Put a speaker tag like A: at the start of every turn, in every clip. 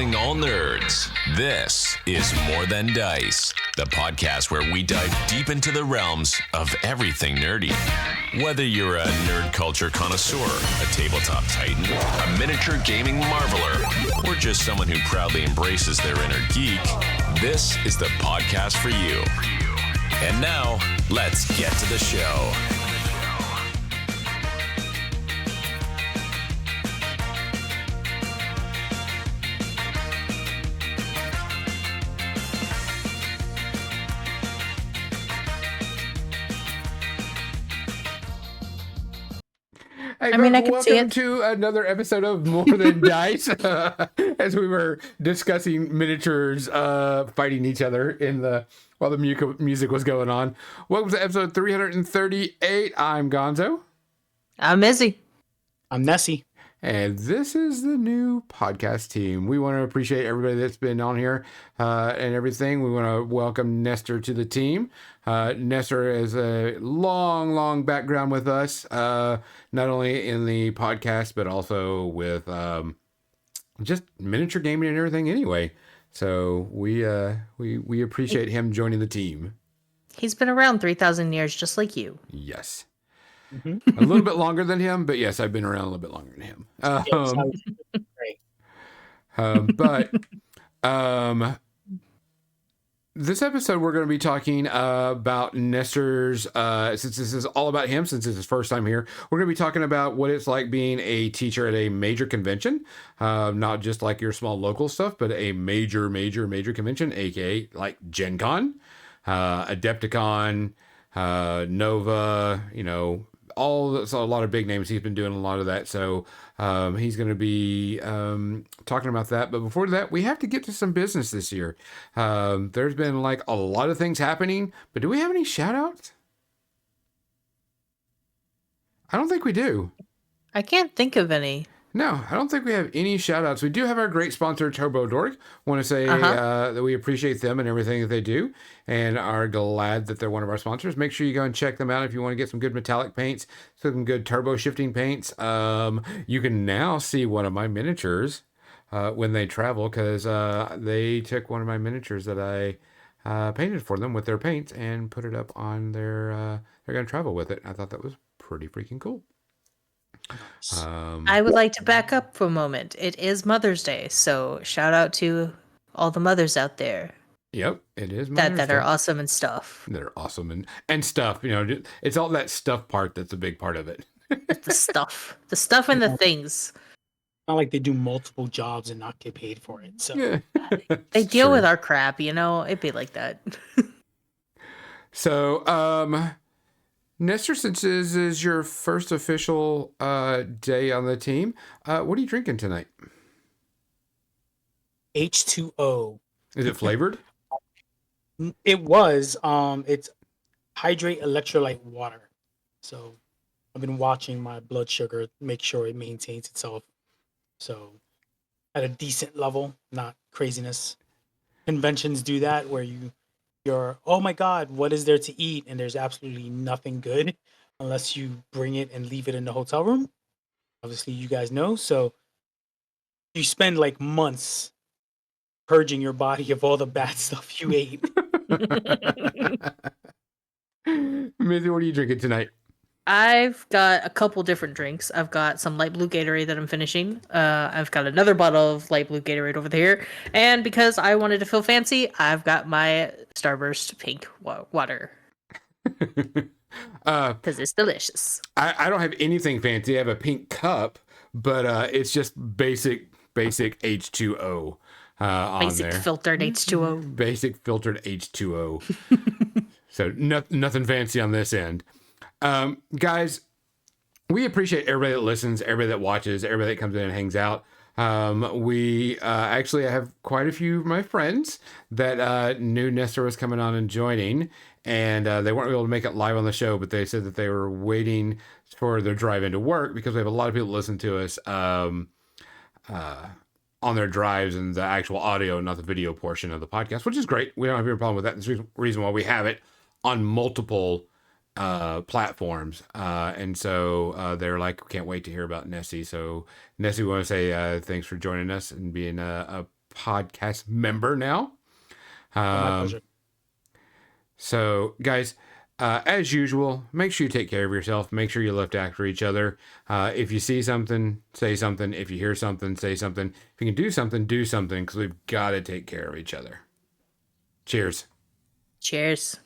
A: Hailing all nerds, this is More Than Dice, the podcast where we dive deep into the realms of everything nerdy. Whether you're a nerd culture connoisseur, a tabletop titan, a miniature gaming marveler, or just someone who proudly embraces their inner geek, this is the podcast for you. And now, let's get to the show.
B: Hey,
C: I mean, I
B: folks,
C: can see
B: welcome
C: it.
B: to another episode of More Than Dice. As we were discussing miniatures fighting each other while the music was going on. Welcome to episode 338. I'm Gonzo.
C: I'm Izzy.
D: I'm Nessie.
B: And this is the new podcast team. We want to appreciate everybody that's been on here and everything. We want to welcome Nestor to the team. Nestor has a long background with us, not only in the podcast, but also with just miniature gaming and everything anyway. So we appreciate him joining the team.
C: He's been around 3,000 years, just like you.
B: Yes.
D: Mm-hmm.
B: A little bit longer than him, but yes, I've been around a little bit longer than him. This episode we're going to be talking about Nestor's, since this is all about him, since it's his first time here, we're going to be talking about what it's like being a teacher at a major convention, not just like your small local stuff, but a major convention, aka like Gen Con, Adepticon, Nova, a lot of big names. He's been doing a lot of that. So he's going to be talking about that. But before that, we have to get to some business this year. There's been like a lot of things happening, but do we have any shout outs? I don't think we do.
C: I can't think of any.
B: No, I don't think we have any shout outs. We do have our great sponsor, Turbo Dork. Want to say that we appreciate them and everything that they do and are glad that they're one of our sponsors. Make sure you go and check them out if you want to get some good metallic paints, some good turbo shifting paints. You can now see one of my miniatures when they travel because they took one of my miniatures that I painted for them with their paints and put it up on their, they're going to travel with it. I thought that was pretty freaking cool.
C: I would like to back up for a moment. It is Mother's Day, so shout out to all the mothers out there.
B: Yep, it is
C: that are awesome and stuff.
B: That are awesome and stuff. It's all that stuff part that's a big part of it.
C: the stuff and the things.
D: Not like they do multiple jobs and not get paid for it. So
C: they deal with our crap, it'd be like that.
B: So, Nestor, since this is your first official day on the team, what are you drinking tonight?
D: H2O.
B: Is it flavored?
D: It was. It's hydrate electrolyte water. So I've been watching my blood sugar, make sure it maintains itself. So at a decent level, not craziness. Conventions do that where you're, oh my God, what is there to eat? And there's absolutely nothing good unless you bring it and leave it in the hotel room. Obviously, you guys know. So you spend like months purging your body of all the bad stuff you ate.
B: Mizzy, what are you drinking tonight?
C: I've got a couple different drinks. I've got some light blue Gatorade that I'm finishing. I've got another bottle of light blue Gatorade over there. And because I wanted to feel fancy, I've got my Starburst pink water. Because it's delicious.
B: I don't have anything fancy. I have a pink cup, but it's just basic H2O on
C: basic
B: there.
C: Filtered H2O.
B: Basic filtered H2O. So nothing fancy on this end. Guys, we appreciate everybody that listens, everybody that watches, everybody that comes in and hangs out. We actually have quite a few of my friends that knew Nestor was coming on and joining, and they weren't able to make it live on the show, but they said that they were waiting for their drive into work because we have a lot of people that listen to us on their drives and the actual audio, not the video portion of the podcast, which is great. We don't have any problem with that. That's the reason why we have it on multiple platforms. And so they're like, can't wait to hear about Nessie. So Nessie, we want to say thanks for joining us and being a podcast member now.
D: My pleasure.
B: So, guys, as usual, make sure you take care of yourself. Make sure you look after each other. If you see something, say something. If you hear something, say something. If you can do something, because we've got to take care of each other. Cheers.
C: Cheers.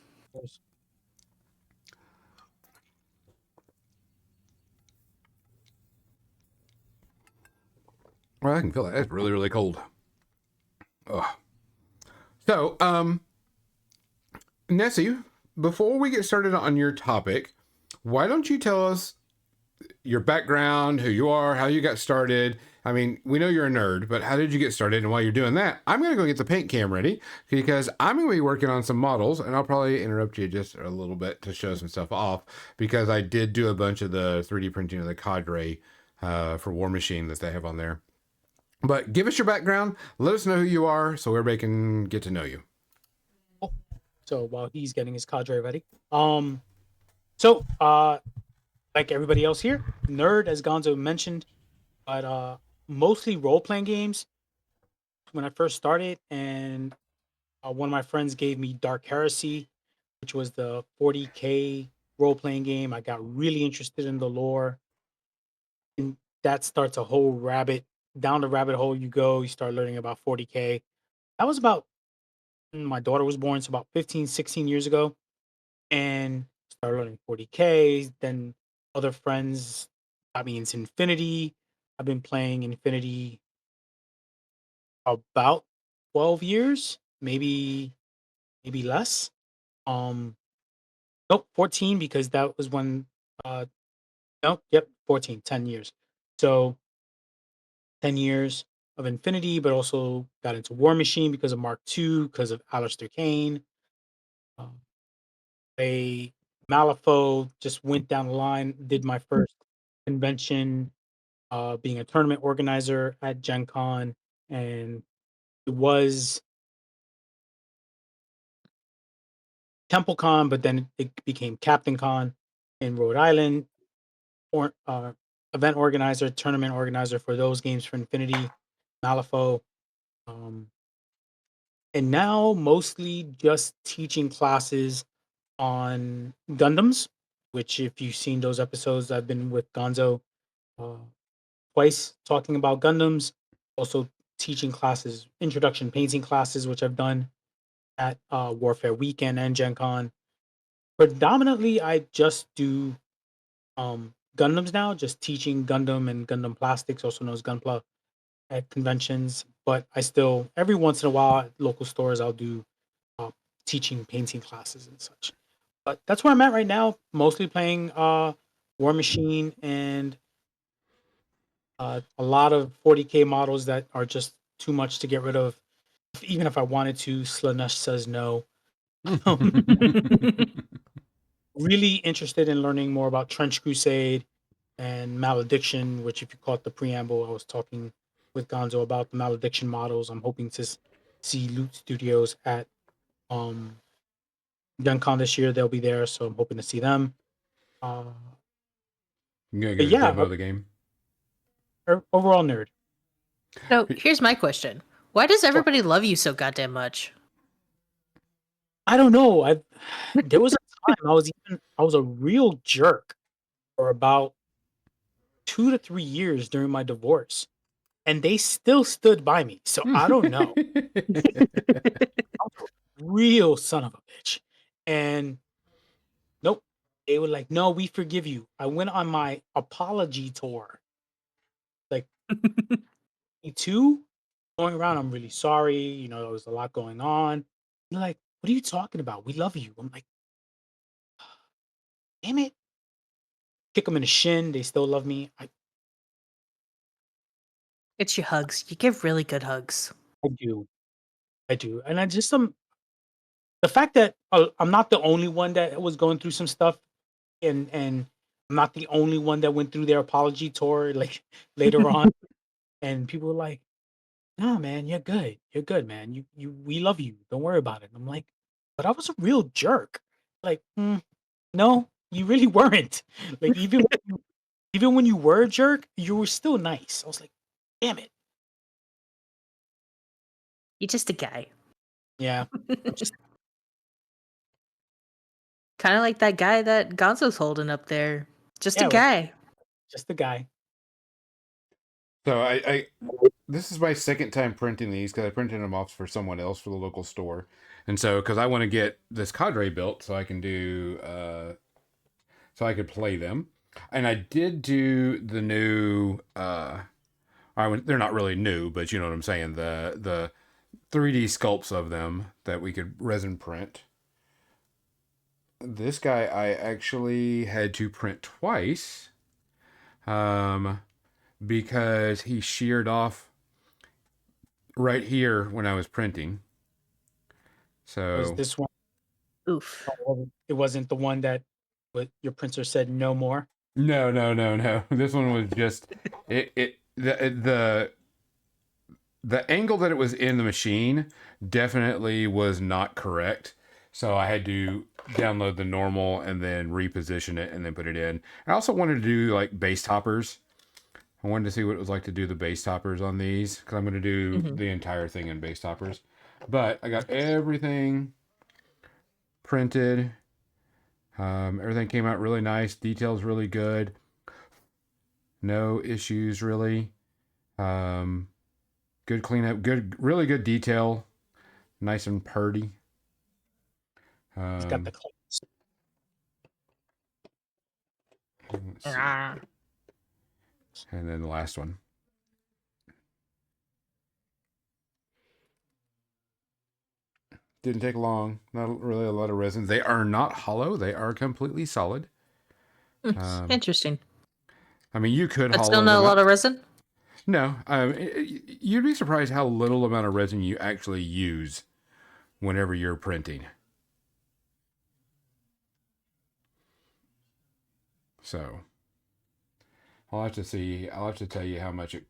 B: Well, I can feel that. That's really, really cold. Ugh. So, Nessie, before we get started on your topic, why don't you tell us your background, who you are, how you got started? I mean, we know you're a nerd, but how did you get started? And while you're doing that, I'm going to go get the paint cam ready because I'm going to be working on some models, and I'll probably interrupt you just a little bit to show some stuff off because I did do a bunch of the 3D printing of the cadre for War Machine that they have on there. But give us your background. Let us know who you are so everybody can get to know you.
D: So while he's getting his cadre ready, like everybody else here, nerd as Gonzo mentioned, but mostly role playing games. When I first started, and one of my friends gave me Dark Heresy, which was the 40K role playing game. I got really interested in the lore, and that starts a whole down the rabbit hole you go. You start learning about 40K. That was about when my daughter was born, so about 15, 16 years ago, and started learning 40K. Then other friends got me into Infinity. I've been playing Infinity about 12 years, maybe less. Um, nope, 14 because that was when nope, yep, 14, 10 years. So 10 years of Infinity, but also got into War Machine because of Mark II, because of Alistair Kane. Um, a Malifaux just went down the line, did my first convention, being a tournament organizer at Gen Con, and it was TempleCon, but then it became Captain Con in Rhode Island, or event organizer, tournament organizer for those games for Infinity, Malifaux, um, and now mostly just teaching classes on Gundams. Which, if you've seen those episodes, I've been with Gonzo uh, twice talking about Gundams. Also teaching classes, introduction painting classes, which I've done at Warfare Weekend and Gen Con. Predominantly, I just do Gundams now, just teaching Gundam and Gundam Plastics, also known as Gunpla, at conventions. But I still, every once in a while, at local stores, I'll do uh, teaching painting classes and such. But that's where I'm at right now, mostly playing War Machine and a lot of 40K models that are just too much to get rid of. Even if I wanted to, Slanesh says no. Really interested in learning more about Trench Crusade and Malediction, which, if you caught the preamble, I was talking with Gonzo about the Malediction models. I'm hoping to see Loot Studios at um, Gen Con this year. They'll be there, so I'm hoping to see them. Uh,
B: You gonna
D: but
B: get a
D: yeah,
B: demo of the game?
D: overall nerd.
C: So here's my question: why does
D: Sure.
C: everybody love you so goddamn much?
D: I don't know. There was a time I was a real jerk for about 2 to 3 years during my divorce, and they still stood by me. So I don't know. I was a real son of a bitch. And nope. They were like, no, we forgive you. I went on my apology tour. Like, me too. Going around, I'm really sorry. There was a lot going on. They're like, what are you talking about? We love you. I'm like, damn it. Kick them in the shin. They still love me.
C: It's your hugs. You give really good hugs.
D: I do. I do. And I just, the fact that I'm not the only one that was going through some stuff, and I'm not the only one that went through their apology tour, like, later on, and people were like, "Nah, man, you're good. You're good, man. We love you. Don't worry about it." And I'm like, "But I was a real jerk." Like, no, you really weren't. Like, even when you were a jerk, you were still nice. I was like, "Damn it."
C: You're just a guy.
D: Yeah. Just
C: Kind of like that guy that Gonzo's holding up there. Just a
D: yeah,
C: guy.
D: just the guy.
B: So this is my second time printing these because I printed them off for someone else for the local store, and so because I want to get this cadre built so I can do so I could play them, and I did do the new they're not really new, but you know what I'm saying, the 3D sculpts of them that we could resin print. This guy I actually had to print twice, because he sheared off right here when I was printing.
D: Was
B: So
D: this one?
C: Oof.
D: It wasn't the one that your printer said no more.
B: no, no, no, no. This one was just the angle that it was in the machine definitely was not correct. So I had to download the normal and then reposition it and then put it in. I also wanted to do like base toppers. I wanted to see what it was like to do the base toppers on these because I'm going to do the entire thing in base toppers. But I got everything printed. Everything came out really nice. Details really good. No issues really. Good cleanup. Really good detail. Nice and purdy.
D: He's got the cleats.
B: Let's see.
C: Ah.
B: And then the last one. Didn't take long. Not really a lot of resin. They are not hollow. They are completely solid.
C: Interesting.
B: I mean, you could
C: But
B: hollow
C: still not a
B: them
C: lot
B: up.
C: of resin?
B: No, you'd be surprised how little amount of resin you actually use whenever you're printing. So, I'll have to see. I'll have to tell you how much it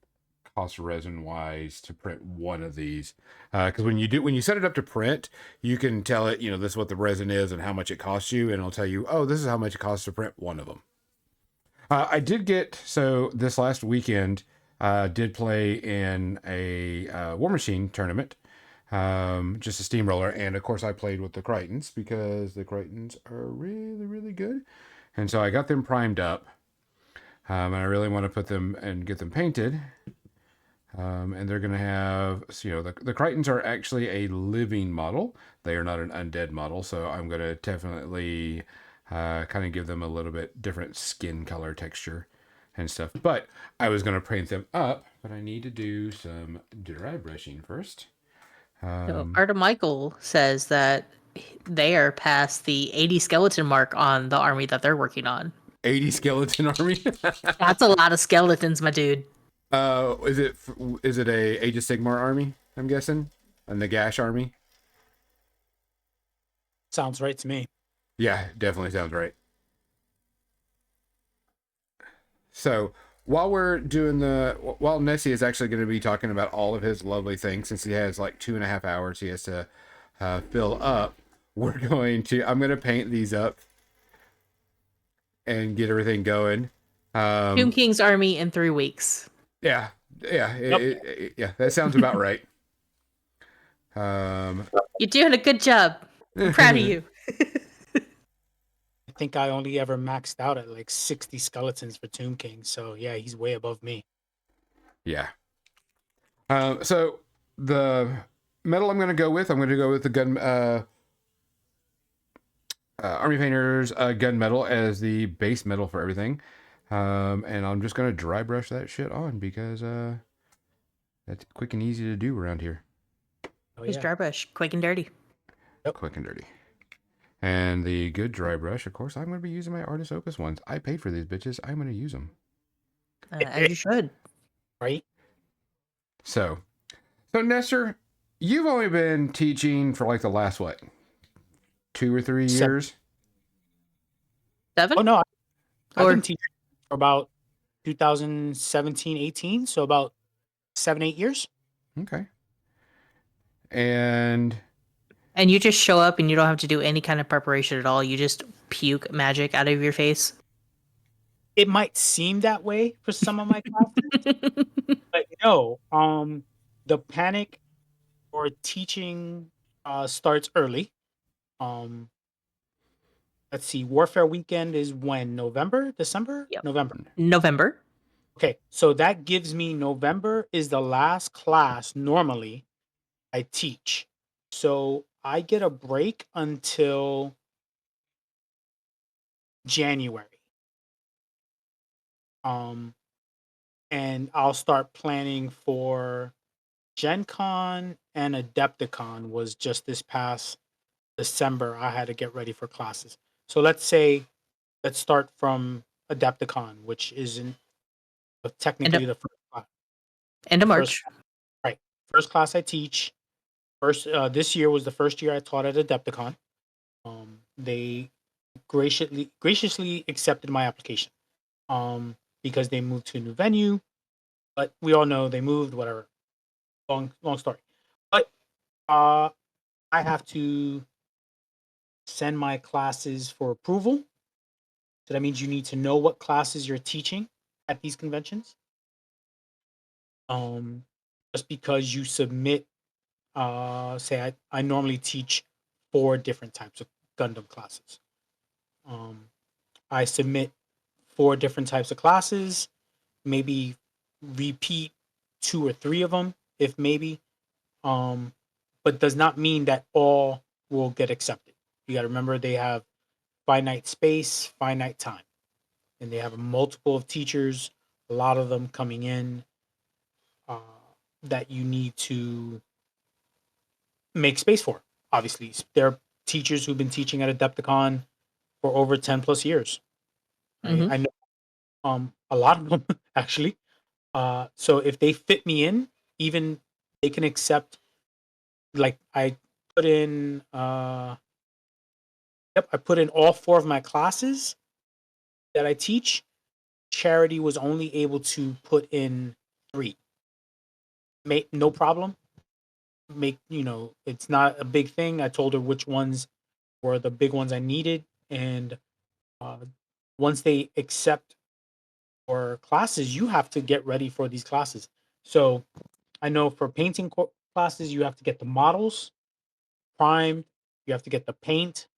B: costs resin wise to print one of these. Because when you set it up to print, you can tell it, this is what the resin is and how much it costs you, and it'll tell you, oh, this is how much it costs to print one of them. I did this last weekend, did play in a War Machine tournament, just a steamroller, and of course I played with the Crichtons because the Crichtons are really, really good, and so I got them primed up, and I really want to put them and get them painted, and they're going to have, the Crichtons are actually a living model. They are not an undead model, so I'm going to definitely kind of give them a little bit different skin color texture and stuff. But I was going to paint them up, but I need to do some dry brushing first.
C: So Arta Michael says that they are past the 80 skeleton mark on the army that they're working on.
B: 80 skeleton army.
C: That's a lot of skeletons, my dude.
B: Is it a Age of Sigmar army? I'm guessing a Nagash army.
D: Sounds right to me.
B: Yeah, definitely sounds right. So while Nessie is actually going to be talking about all of his lovely things, since he has like 2.5 hours he has to fill up, I'm going to paint these up and get everything going.
C: Tomb King's army in 3 weeks.
B: Yeah, yeah, that sounds about right.
C: You're doing a good job. I'm proud of you.
D: I think I only ever maxed out at like 60 skeletons for Tomb King. So yeah, he's way above me.
B: Yeah. So the metal I'm going to go with the gun, Army Painter's gun metal as the base metal for everything. And I'm just going to dry brush that shit on because that's quick and easy to do around here.
D: Oh,
C: Here's
D: yeah.
C: dry brush, quick and dirty.
B: Quick and dirty. And the good dry brush, of course, I'm going to be using my Artist Opus ones. I paid for these bitches. I'm going to use them.
C: As you should.
D: Right?
B: So Nestor, you've only been teaching for like the last, 2 or 3 years?
C: 7?
D: Oh, no. I've
C: Or-
D: been teaching for about 2017, 18. So about 7, 8 years.
B: Okay. And
C: you just show up and you don't have to do any kind of preparation at all. You just puke magic out of your face.
D: It might seem that way for some of my classes, but no. The panic for teaching starts early. Um, let's see, Warfare Weekend is when? November, December,
C: Yep.
D: November.
C: November.
D: Okay, so that gives me November is the last class normally I teach. So I get a break until January. Um, and I'll start planning for Gen Con and Adepticon was just this past December. I had to get ready for classes. So let's start from Adepticon, which isn't
C: End of
D: technically the first class.
C: end of
D: The first
C: March.
D: right. First class I teach. First this year was the first year I taught at Adepticon. They graciously accepted my application. Because they moved to a new venue, but we all know they moved, whatever. Long story. But uh I have to send my classes for approval. So that means you need to know what classes you're teaching at these conventions. Um, just because you submit, say I normally teach 4 different types of Gundam classes. Um, I submit 4 different types of classes, maybe repeat 2 or 3 of them, if maybe. Um, but does not mean that all will get accepted. You got to remember they have finite space, finite time, and they have a multiple of teachers, a lot of them coming in uh, that you need to make space for. Obviously, there are teachers who've been teaching at Adepticon for over 10 plus years.
C: Hmm.
D: I know a lot of them actually. So if they fit me in, even they can accept. Like I put in, yep, I put in all 4 of my classes that I teach. Charity was only able to put in 3. Make no problem. It's not a big thing. I told her which ones were the big ones I needed, and uh, once they accept for classes, you have to get ready for these classes. So I know for painting classes, you have to get the models primed. You have to get the paint.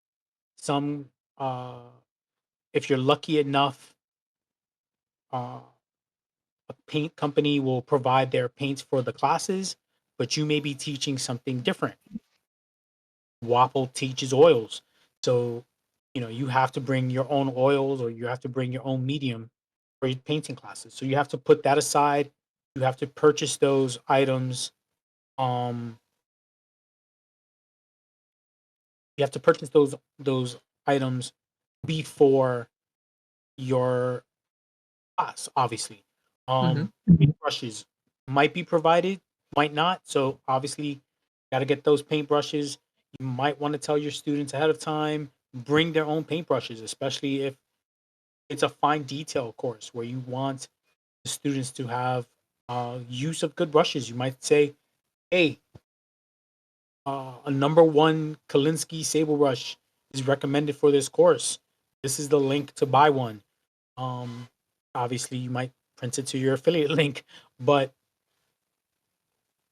D: Some, if you're lucky enough, uh, a paint company will provide their paints for the classes, but you may be teaching something different. Wapple teaches oils. So, you have to bring your own oils or you have to bring your own medium for your painting classes. So you have to put that aside. You have to purchase those items. Um, you have to purchase those items before your class, obviously.
C: Hmm.
D: Paintbrushes might be provided, might not. So obviously, got to get those paintbrushes. You might want to tell your students ahead of time, bring their own paintbrushes, especially if it's a fine detail course where you want the students to have use of good brushes. You might say, hey, a number 1 Kalinsky sable brush is recommended for this course. This is the link to buy one. Um, obviously, you might print it to your affiliate link, but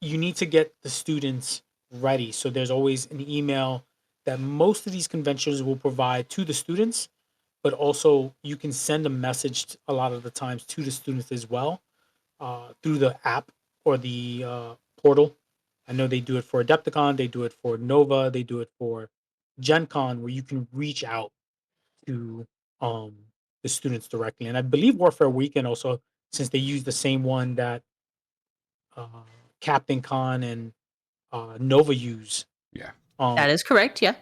D: you need to get the students ready. So there's always an email that most of these conventions will provide to the students, but also you can send a message a lot of the times to the students as well through the app or the portal. I know they do it for Adepticon, they do it for Nova, they do it for Gen Con, where you can reach out to um, the students directly. And I believe Warfare Weekend also, since they use the same one that uh, Captain Con and Nova use.
B: Yeah.
C: That
D: Um,
C: is correct. Yeah.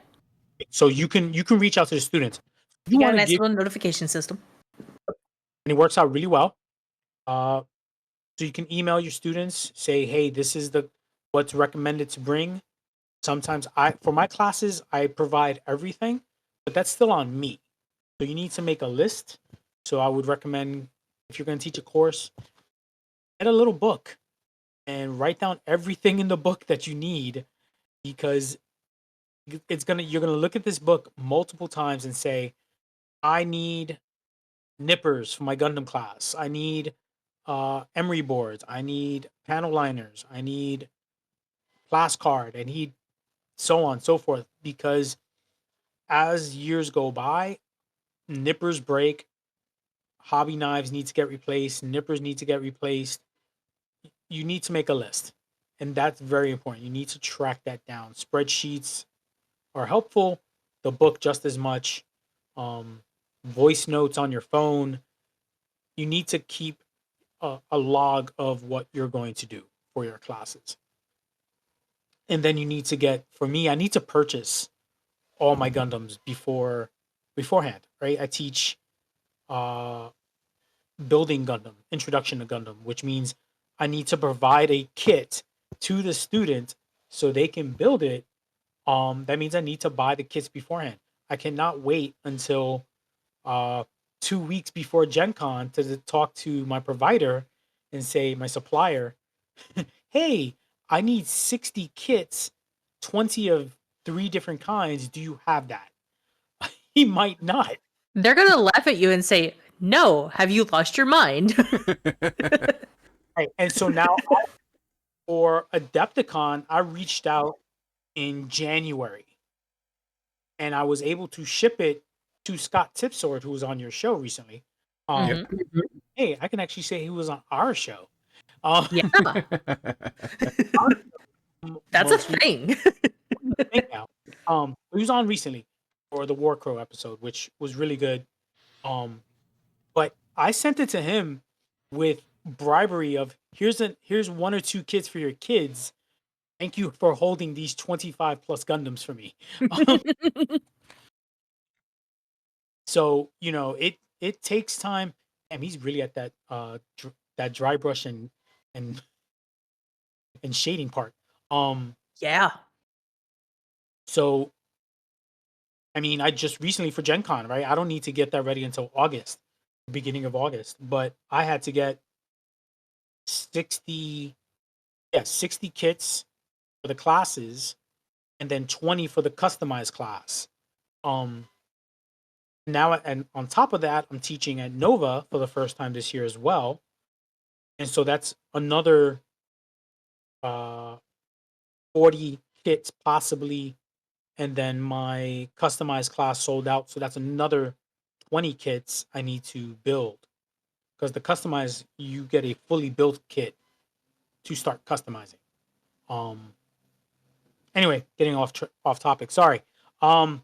D: so you can reach out to the students. You
C: You got
D: want
C: a
D: to
C: nice
D: give,
C: little notification system.
D: and it works out really well. Uh, so you can email your students, say, hey, this is the what's recommended to bring. Sometimes for my classes, I provide everything, but that's still on me. So you need to make a list. So I would recommend if you're going to teach a course, get a little book and write down everything in the book that you need because you're gonna look at this book multiple times and say, I need nippers for my Gundam class. I need emery boards. I need panel liners. I need class card, and he so on and so forth. Because as years go by, nippers break, hobby knives need to get replaced, nippers need to get replaced. You need to make a list, and that's very important. You need to track that down. Spreadsheets are helpful, the book just as much. Voice notes on your phone. You need to keep a log of what you're going to do for your classes. And then you need to get, for me, I need to purchase all my Gundams beforehand, right? I teach building Gundam, introduction to Gundam, which means I need to provide a kit to the student so they can build it. That means I need to buy the kits beforehand. I cannot wait until 2 weeks before Gen Con to talk to my provider and say, my supplier, hey, I need 60 kits, 20 of 3 different kinds. Do you have that? He might not.
C: They're gonna laugh at you and say, "No, have you lost your mind?"
D: Right. And so now for Adepticon, I reached out in January and I was able to ship it to Scott Tipsword, who was on your show recently.
C: Mhm.
D: Hey, I can actually say he was on our show. Um,
C: Yeah, that's a
D: most
C: thing.
D: recent now. He was on recently for the War Crow episode, which was really good. But I sent it to him with bribery of here's 1 or 2 kits for your kids. Thank you for holding these 25 plus Gundams for me. Um, so it takes time. And he's really at that that dry brush and shading part.
C: Yeah.
D: So I mean, I just recently for Gen Con, right? I don't need to get that ready until August, beginning of August. But I had to get 60 kits for the classes and then 20 for the customized class. Now, and on top of that, I'm teaching at Nova for the first time this year as well. And so that's another 40 kits possibly. And then my customized class sold out. So that's another 20 kits I need to build. Because the customized, you get a fully built kit to start customizing. Anyway, getting off topic. Sorry.
C: Not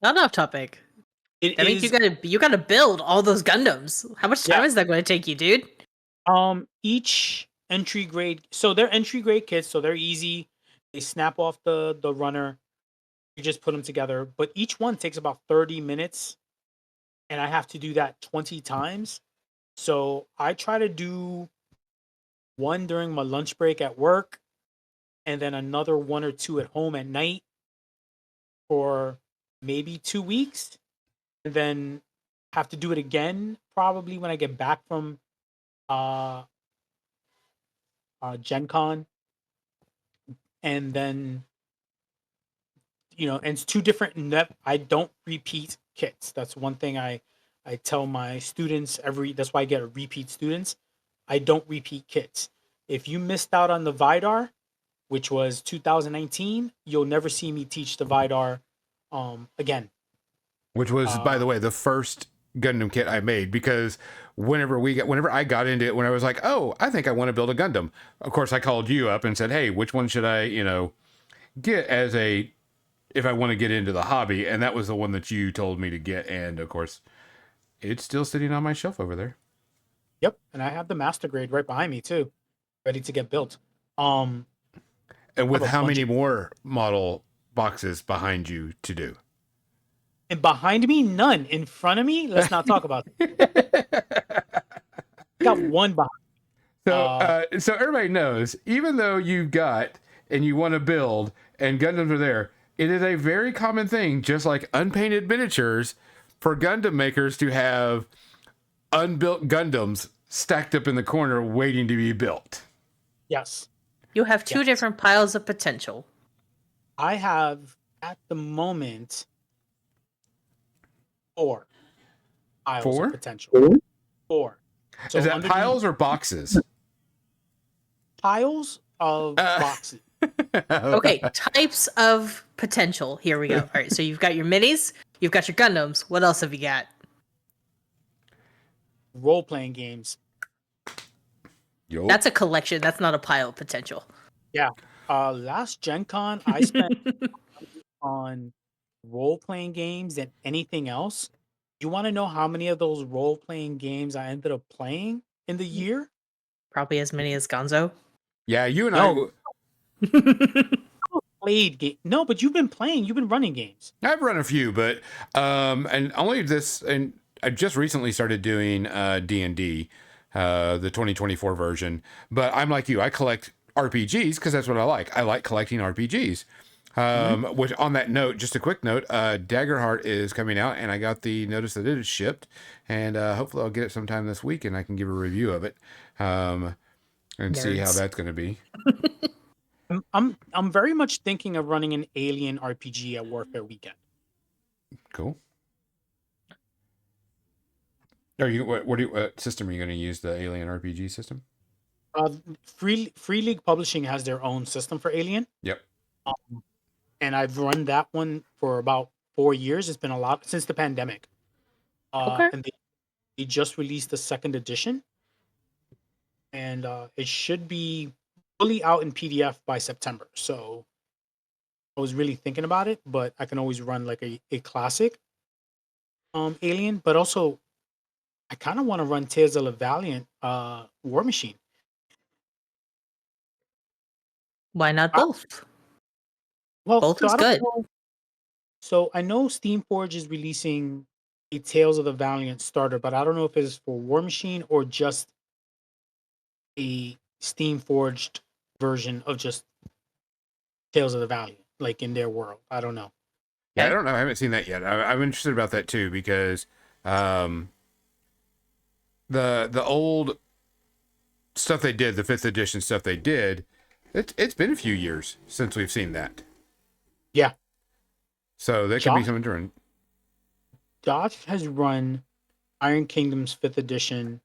C: off topic.
D: It
C: That means
D: is
C: you gotta build all those Gundams. How much time
D: yeah.
C: is that going to take you, dude?
D: Each entry grade, so they're entry grade kits, so they're easy. They snap off the runner. You just put them together, but each one takes about 30 minutes, and I have to do that 20 times. So I try to do one during my lunch break at work, and then another 1 or 2 at home at night for maybe 2 weeks, and then have to do it again probably when I get back from uh Gen Con, and then and it's 2 different I don't repeat kits. That's one thing I tell my students that's why I get repeat students. I don't repeat kits. If you missed out on the Vidar, which was 2019, you'll never see me teach the Vidar again.
B: Which was, by the way, the first Gundam kit I made, because whenever I got into it, when I was like, oh, I think I want to build a Gundam, of course I called you up and said, hey, which one should I, get if I want to get into the hobby, and that was the one that you told me to get, and of course, it's still sitting on my shelf over there.
D: Yep, and I have the master grade right behind me too, ready to get built.
B: And with how many more model boxes behind you to do?
D: And behind me, none. In front of me, let's not talk about it. Got one behind.
B: So everybody knows, even though you've got and you want to build and Gundams are there, it is a very common thing, just like unpainted miniatures, for Gundam makers to have unbuilt Gundams stacked up in the corner waiting to be built.
D: Yes.
C: You have 2 different piles of potential.
D: I have, at the moment, 4 piles of potential. 4.
B: So is that piles or boxes?
D: Piles of boxes.
C: Okay, types of potential. Here we go. All right, so you've got your minis, you've got your Gundams. What else have you got?
D: Role-playing games.
B: Yo.
C: That's a collection. That's not a pile of potential.
D: Yeah. Last Gen Con, I spent on role-playing games than anything else. You want to know how many of those role-playing games I ended up playing in the year?
C: Probably as many as Gonzo.
B: Yeah, you and
D: No,
B: I.
D: played game. No, but you've been playing. You've been running games.
B: I've run a few, but and only this, and I just recently started doing D&D, the 2024 version. But I'm like you, I collect RPGs because that's what I like. I like collecting RPGs. Which on that note, just a quick note, Daggerheart is coming out, and I got the notice that it is shipped, and hopefully I'll get it sometime this week, and I can give a review of it, and see how
C: Nerds.
B: that's going to be.
D: I'm very much thinking of running an Alien RPG at Warfare Weekend.
B: Cool. Are you what system are you going to use? The Alien RPG system?
D: Free League Publishing has their own system for Alien.
B: Yep.
D: And I've run that one for about 4 years. It's been a lot since the pandemic.
C: Okay.
D: And they just released the second edition, and it should be fully out in PDF by September. So I was really thinking about it, but I can always run like a classic Alien, but also I kind of want to run Tales of the Valiant War Machine.
C: Why not
D: I-
C: both?
D: Well,
C: Both
D: so
C: is
D: I don't
C: good.
D: know. So I know Steamforge is releasing a Tales of the Valiant starter, but I don't know if it's for War Machine or just a Steamforged version of just Tales of the Valiant, like in their world. I don't know.
B: Yeah, I
C: Okay.
B: don't know. I haven't seen that yet. I'm interested about that too because um, the old stuff they did, the fifth edition stuff they did, it's been a few years since we've seen that.
D: Yeah,
B: So that could be
D: Josh,
B: something different.
D: Josh has run Iron Kingdom's fifth edition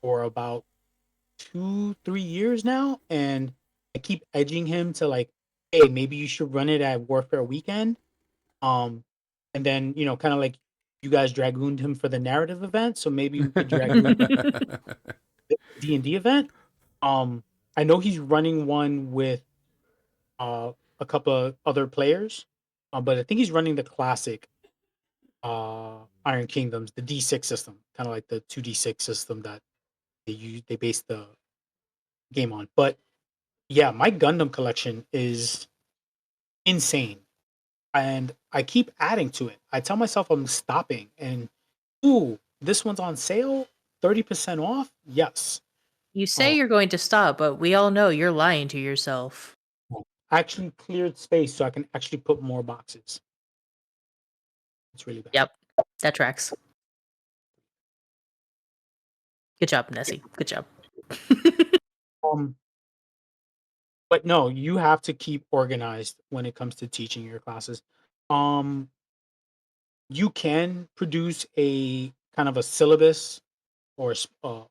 D: for about 2-3 years now, and I keep edging him to like, hey, maybe you should run it at Warfare Weekend. And then kind of like you guys dragooned him for the narrative event, so maybe we could dragoon the D&D event. I know he's running one with a couple of other players, but I think he's running the classic Iron Kingdoms, the D6 system, kind of like the 2D6 system that they base the game on. But yeah, my Gundam collection is insane, and I keep adding to it. I tell myself I'm stopping, and ooh, this one's on sale, 30% off. Yes.
C: You
D: Uh,
C: say you're going to stop, but we all know you're lying to yourself.
D: I actually cleared space so I can actually put more boxes. It's really bad.
C: Yep, that tracks. Good job, Nessie. Good job.
D: Um, but no, you have to keep organized when it comes to teaching your classes. Um, you can produce a kind of a syllabus or a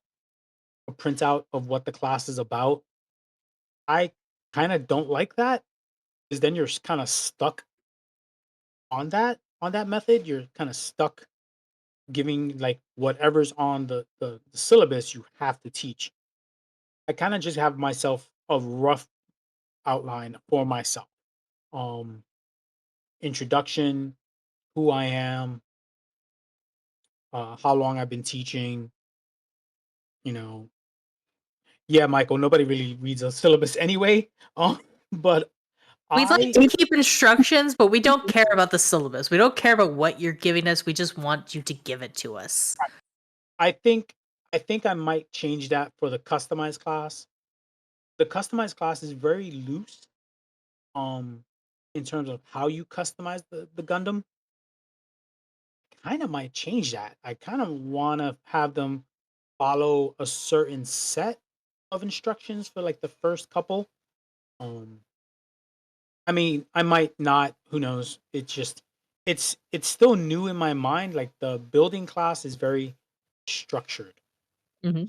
D: printout of what the class is about. I kind of don't like that because then you're kind of stuck on that method. You're kind of stuck giving like whatever's on the syllabus you have to teach. I kind of just have myself a rough outline for myself. Um, Introduction, who I am, how long I've been teaching. You know, yeah, Michael. Nobody really reads a syllabus anyway. But
C: We like
D: I,
C: to keep instructions, but we don't care about the syllabus. We don't care about what you're giving us. We just want you to give it to us.
D: I think, I think I might change that for the customized class. The customized class is very loose, um, in terms of how you customize the Gundam. Kind of might change that. I kind of want to have them follow a certain set of instructions for like the first couple. Um, I mean, I might not. Who knows? It's just it's still new in my mind. Like the building class is very structured.
C: Hmm.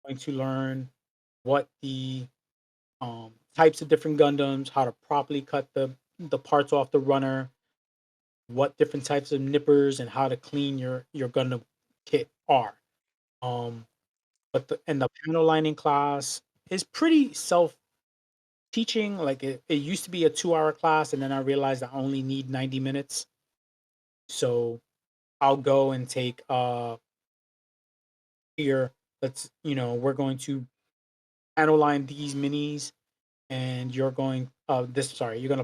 D: Going to learn what the types of different Gundams, how to properly cut the parts off the runner, what different types of nippers and how to clean your Gundam kit are. Um, but the panel lining class is pretty self teaching. Like it used to be a 2 hour class, and then I realized I only need 90 minutes. So I'll go and take here, we're going to panel line these minis, and you're gonna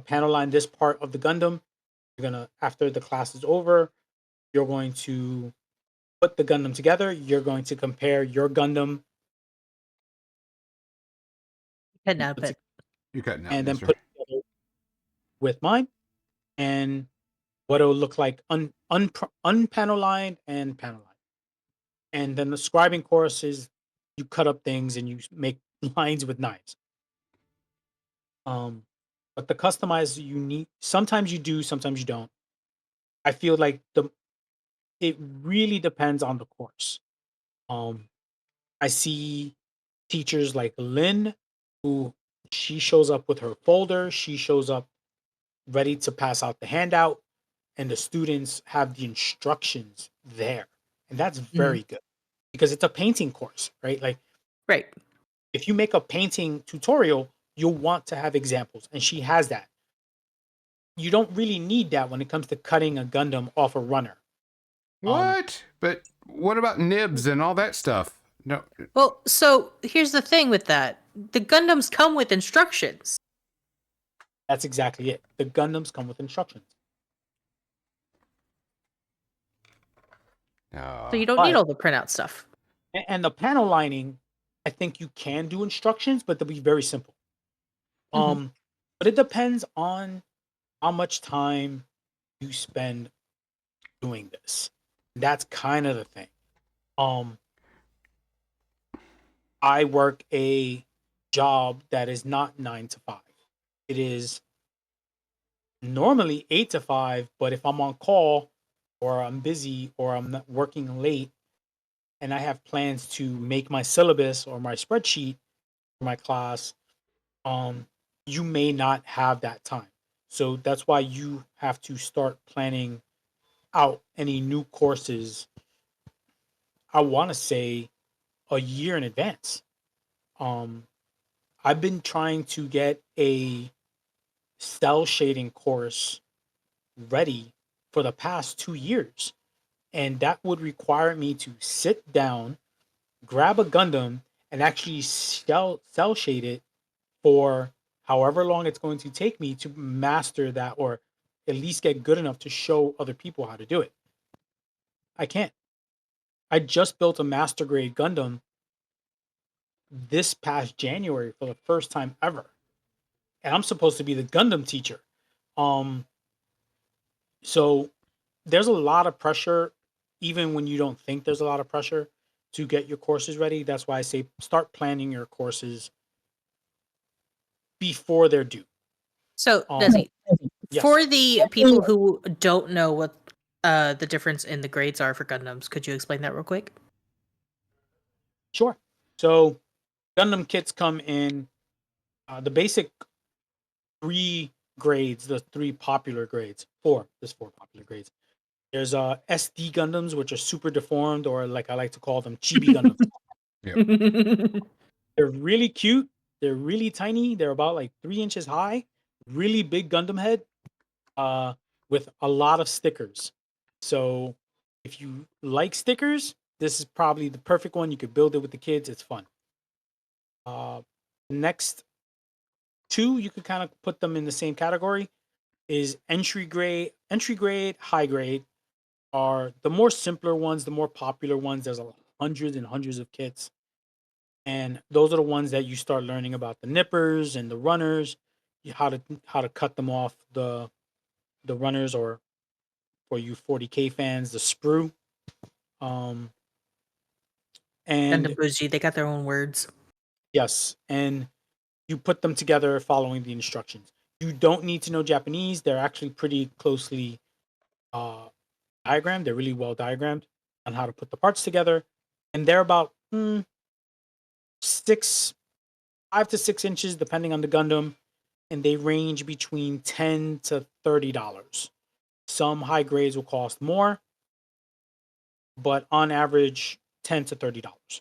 D: panel line this part of the Gundam. You're gonna, after the class is over, you're going to put the Gundam together. You're going to compare your Gundam
C: Heading out a bit.
B: You're cutting out,
D: and then
B: Nestor.
D: put it together with mine, and what it'll look like unpanel lined and panel lined. And then the scribing course is you cut up things and you make lines with knives. Um, but the customized, you need, sometimes you do, sometimes you don't. I feel like it really depends on the course. Um, I see teachers like Lynn, who she shows up with her folder, she shows up ready to pass out the handout, and the students have the instructions there. And that's
C: Mhm.
D: very good because it's a painting course, right? Like
C: Right.
D: if you make a painting tutorial, you'll want to have examples, and she has that. You don't really need that when it comes to cutting a Gundam off a runner.
B: What? But what about nibs and all that stuff? No.
C: Well, so here's the thing with that. The Gundams come with instructions.
D: That's exactly it. The Gundams come with instructions.
C: So you don't need
D: But
C: all the printout stuff.
D: and the panel lining, I think you can do instructions, but they'll be very simple.
C: Mhm.
D: But it depends on how much time you spend doing this. That's kind of the thing. Um, I work a job that is not 9 to 5. It is normally 8 to 5, but if I'm on call or I'm busy or I'm not working late and I have plans to make my syllabus or my spreadsheet for my class, um, you may not have that time. So that's why you have to start planning out any new courses. I want to say a year in advance. Um, I've been trying to get a cell shading course ready for the past 2 years. And that would require me to sit down, grab a Gundam, and actually cell shade it for however long it's going to take me to master that, or at least get good enough to show other people how to do it. I can't. I just built a master grade Gundam this past January for the first time ever. And I'm supposed to be the Gundam teacher. Um, so there's a lot of pressure, even when you don't think there's a lot of pressure to get your courses ready. That's why I say start planning your courses before they're due.
C: So,
D: Um,
C: Desi,
D: yes,
C: for the people who don't know what the difference in the grades are for Gundams, could you explain that real quick?
D: sure. So Gundam kits come in the basic 3 grades, the 3 popular grades. There's 4 popular grades. There's SD Gundams, which are super deformed, or like I like to call them, chibi Gundams. They're really cute. They're really tiny. They're about like 3 inches high. Really big Gundam head, with a lot of stickers. So if you like stickers, this is probably the perfect one. You could build it with the kids. It's fun. Uh, next two, you could kind of put them in the same category. Is entry grade, high grade are the more simpler ones, the more popular ones. There's hundreds and hundreds of kits. And those are the ones that you start learning about the nippers and the runners, how to cut them off the runners, or for you 40K fans, the sprue. Um,
C: Gundam
D: and
C: Bougie, they got their own words.
D: yes, and you put them together following the instructions. You don't need to know Japanese. They're actually pretty closely uh, diagrammed. They're really well diagrammed on how to put the parts together, and they're about 6 5 to 6 inches, depending on the Gundam, and they range between $10 to $30. Some high grades will cost more, but on average, $10 to $30.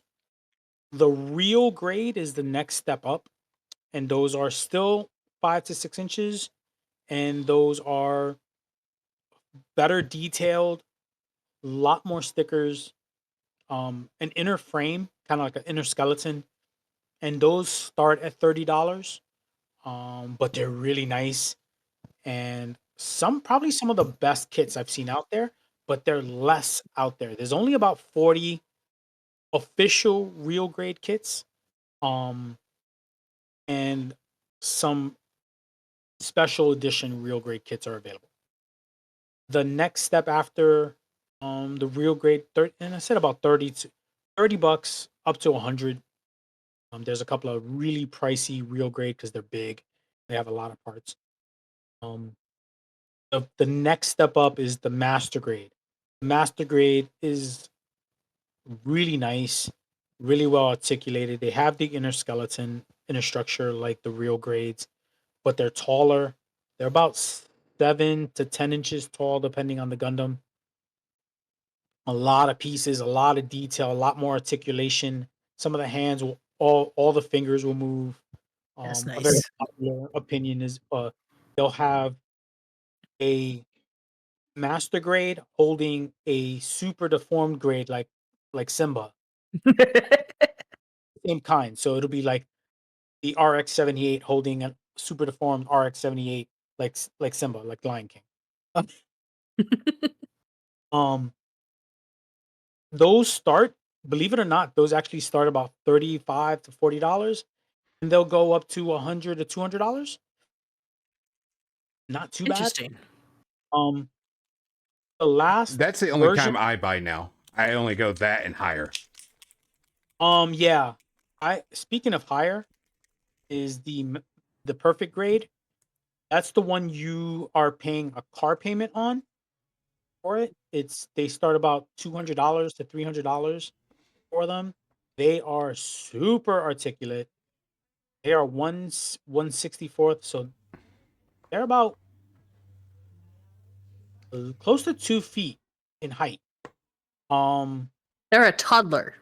D: The real grade is the next step up, and those are still 5 to 6 inches, and those are better detailed, a lot more stickers, an inner frame, kind of like an inner skeleton, and those start at $30. But they're really nice, and probably some of the best kits I've seen out there, but they're less out there. There's only about 40 official real grade kits, um, and some special edition real grade kits are available. The next step after the real grade, and I said about 30 bucks up to 100. There's a couple of really pricey real grade because they're big. They have a lot of parts. Um, the next step up is the master grade. Master grade is really nice, really well articulated. They have the inner skeleton, inner structure like the real grades, but they're taller. They're about 7 to 10 inches tall, depending on the Gundam. A lot of pieces, a lot of detail, a lot more articulation. Some of the hands will all the fingers will move.
C: That's
D: A very
C: nice.
D: popular opinion is they'll have a master grade holding a super deformed grade like Simba, same kind. So it'll be like the RX-78 holding a super deformed RX-78 like Simba, like Lion King. Um, those start, believe it or not, those actually start about $35 to $40, and they'll go up to $100 to $200. Not too bad.
C: Interesting.
D: Um, the last
B: That's the only
D: version.
B: time I buy now. I only go that and higher.
D: Yeah. Speaking of higher, is the perfect grade. That's the one you are paying a car payment on for it. They start about $200 to $300 for them. They are super articulate. They are 1/64th, so they're about close to 2 feet in height. Um,
C: They're a toddler.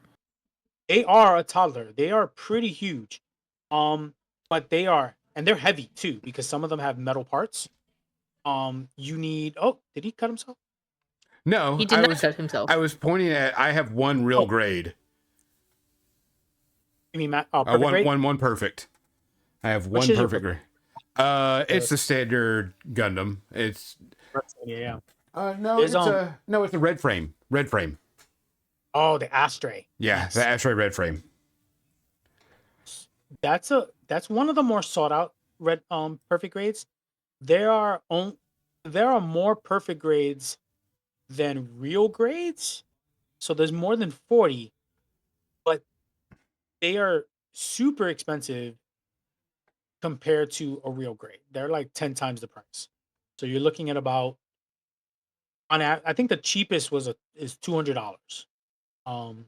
D: they are a toddler. They are pretty huge. Um, but they're heavy too because some of them have metal parts. You need. Oh, did he cut himself?
B: No,
C: He did not cut himself.
B: I was pointing at. I have one real
D: Oh,
B: grade.
D: you mean perfect grade?
B: One perfect. I have
D: Which
B: one
D: is your
B: perfect
D: perfect?
B: grade. It's the standard Gundam. It's
D: Yeah.
B: no,
D: There's
B: it's a red frame. Red frame.
D: Oh, the Astray.
B: Yeah,
D: Yes.
B: the Astray red frame.
D: That's one of the more sought out red perfect grades. There are there are more perfect grades than real grades. So there's more than 40, but they are super expensive compared to a real grade. They're like 10 times the price. So you're looking at about I think the cheapest is $200. Um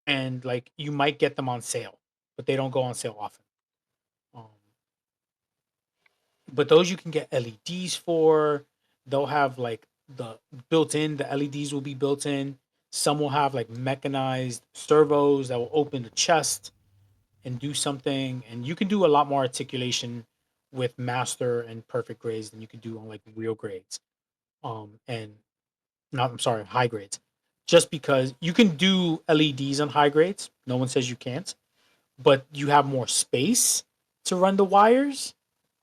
D: and like you might get them on sale, but they don't go on sale often. Um but those you can get LEDs for. They'll have like the LEDs will be built in. Some will have like mechanized servos that will open the chest and do something. And you can do a lot more articulation with master and perfect grades than you can do on like real grades. And not, I'm sorry, high grades. Just because you can do LEDs on high grades, no one says you can't, but you have more space to run the wires.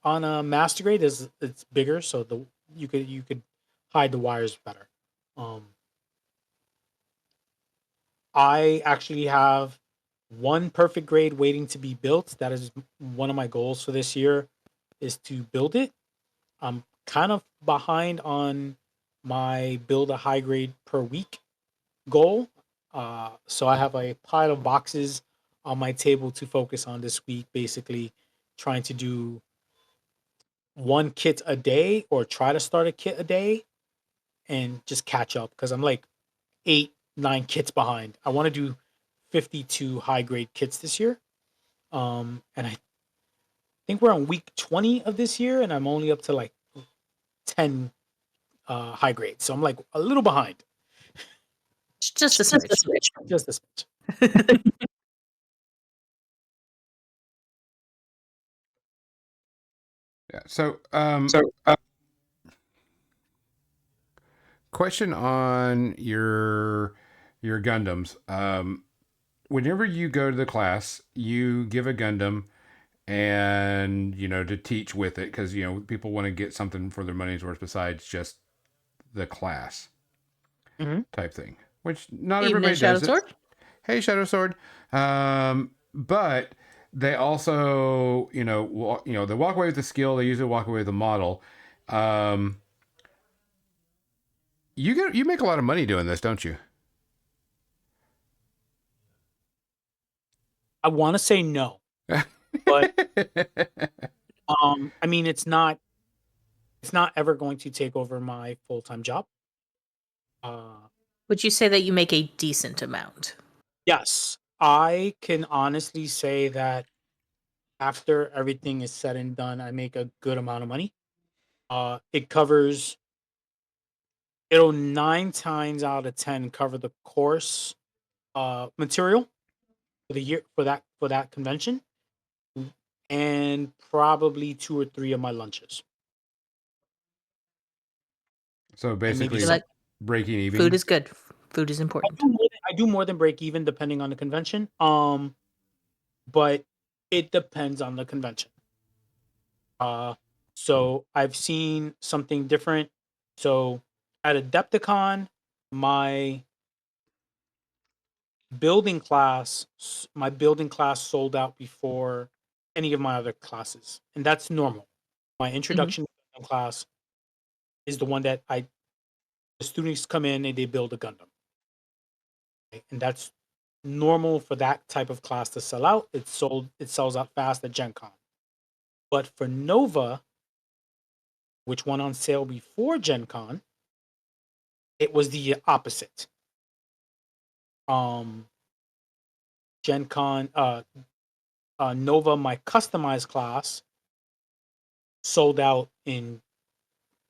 D: On a master grade, it's bigger, so you could hide the wires better. Um, I actually have one perfect grade waiting to be built. That is one of my goals for this year, is to build it. I'm kind of behind on my build a high grade per week goal. So I have a pile of boxes on my table to focus on this week, basically trying to do one kit a day or try to start a kit a day and just catch up because I'm like 8, 9 kits behind. I want to do 52 high grade kits this year. And I think we're on week 20 of this year, and I'm only up to like 10 high grades. So I'm like a little behind.
C: Just a smidge.
D: Just a smidge.
B: Yeah. So, question on your Gundams. Whenever you go to the class, you give a Gundam and to teach with it because people want to get something for their money's worth besides just the class
D: Mhm.
B: type thing, which not
C: Evening
B: everybody
C: Shadow
B: does it.
C: Sword.
B: Hey, Shadow Sword. But they also they walk away with the skill. They usually walk away with the model. um you make a lot of money doing this, don't you?
D: I want to say no, but I mean, it's not ever going to take over my full-time job.
C: Would you say that you make a decent amount?
D: Yes, I can honestly say that after everything is said and done, I make a good amount of money. It covers it'll 9 times out of 10 cover the course material for the year for that convention, and probably 2 or 3 of my lunches.
B: So
D: And maybe
B: basically,
C: You like
B: breaking
C: food
B: even.
C: is good. Food is important.
D: I do more than break even depending on the convention. But it depends on the convention. So I've seen something different. So at Adepticon, my my building class sold out before any of my other classes, and that's normal. My
C: Mhm.
D: introduction class is the one that the students come in and they build a Gundam, right? And that's normal for that type of class to sell out. It sells out fast at Gen Con. But for Nova, which went on sale before Gen Con, it was the opposite. Um, Gen Con, Nova, my customized class, sold out in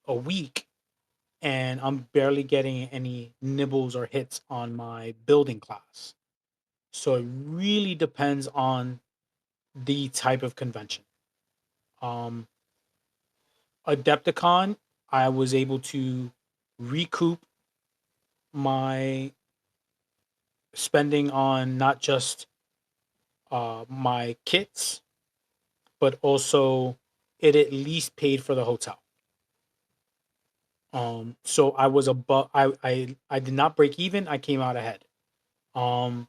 D: a week, and I'm barely getting any nibbles or hits on my building class. So it really depends on the type of convention. Um, Adepticon, I was able to recoup my spending on not just my kits, but also it at least paid for the hotel. So I was above. I did not break even. I came out ahead. Um,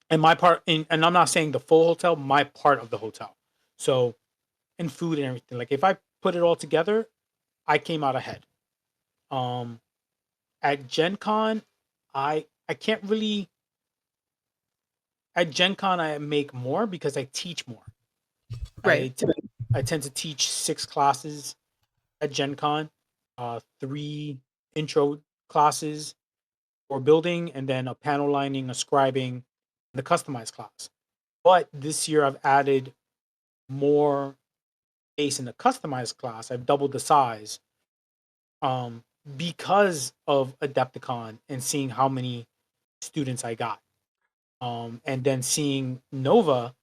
D: and my part, and I'm not saying the full hotel. My part of the hotel. So and food and everything. Like if I put it all together, I came out ahead. Um, at Gen Con, I can't really. At Gen Con, I make more because I teach more.
C: Right.
D: I tend, I tend to teach 6 classes at Gen Con, 3 intro classes for building, and then a panel lining, a scribing, and the customized class. But this year I've added more space in the customized class. I've doubled the size um, because of Adepticon and seeing how many students I got. And then seeing Nova,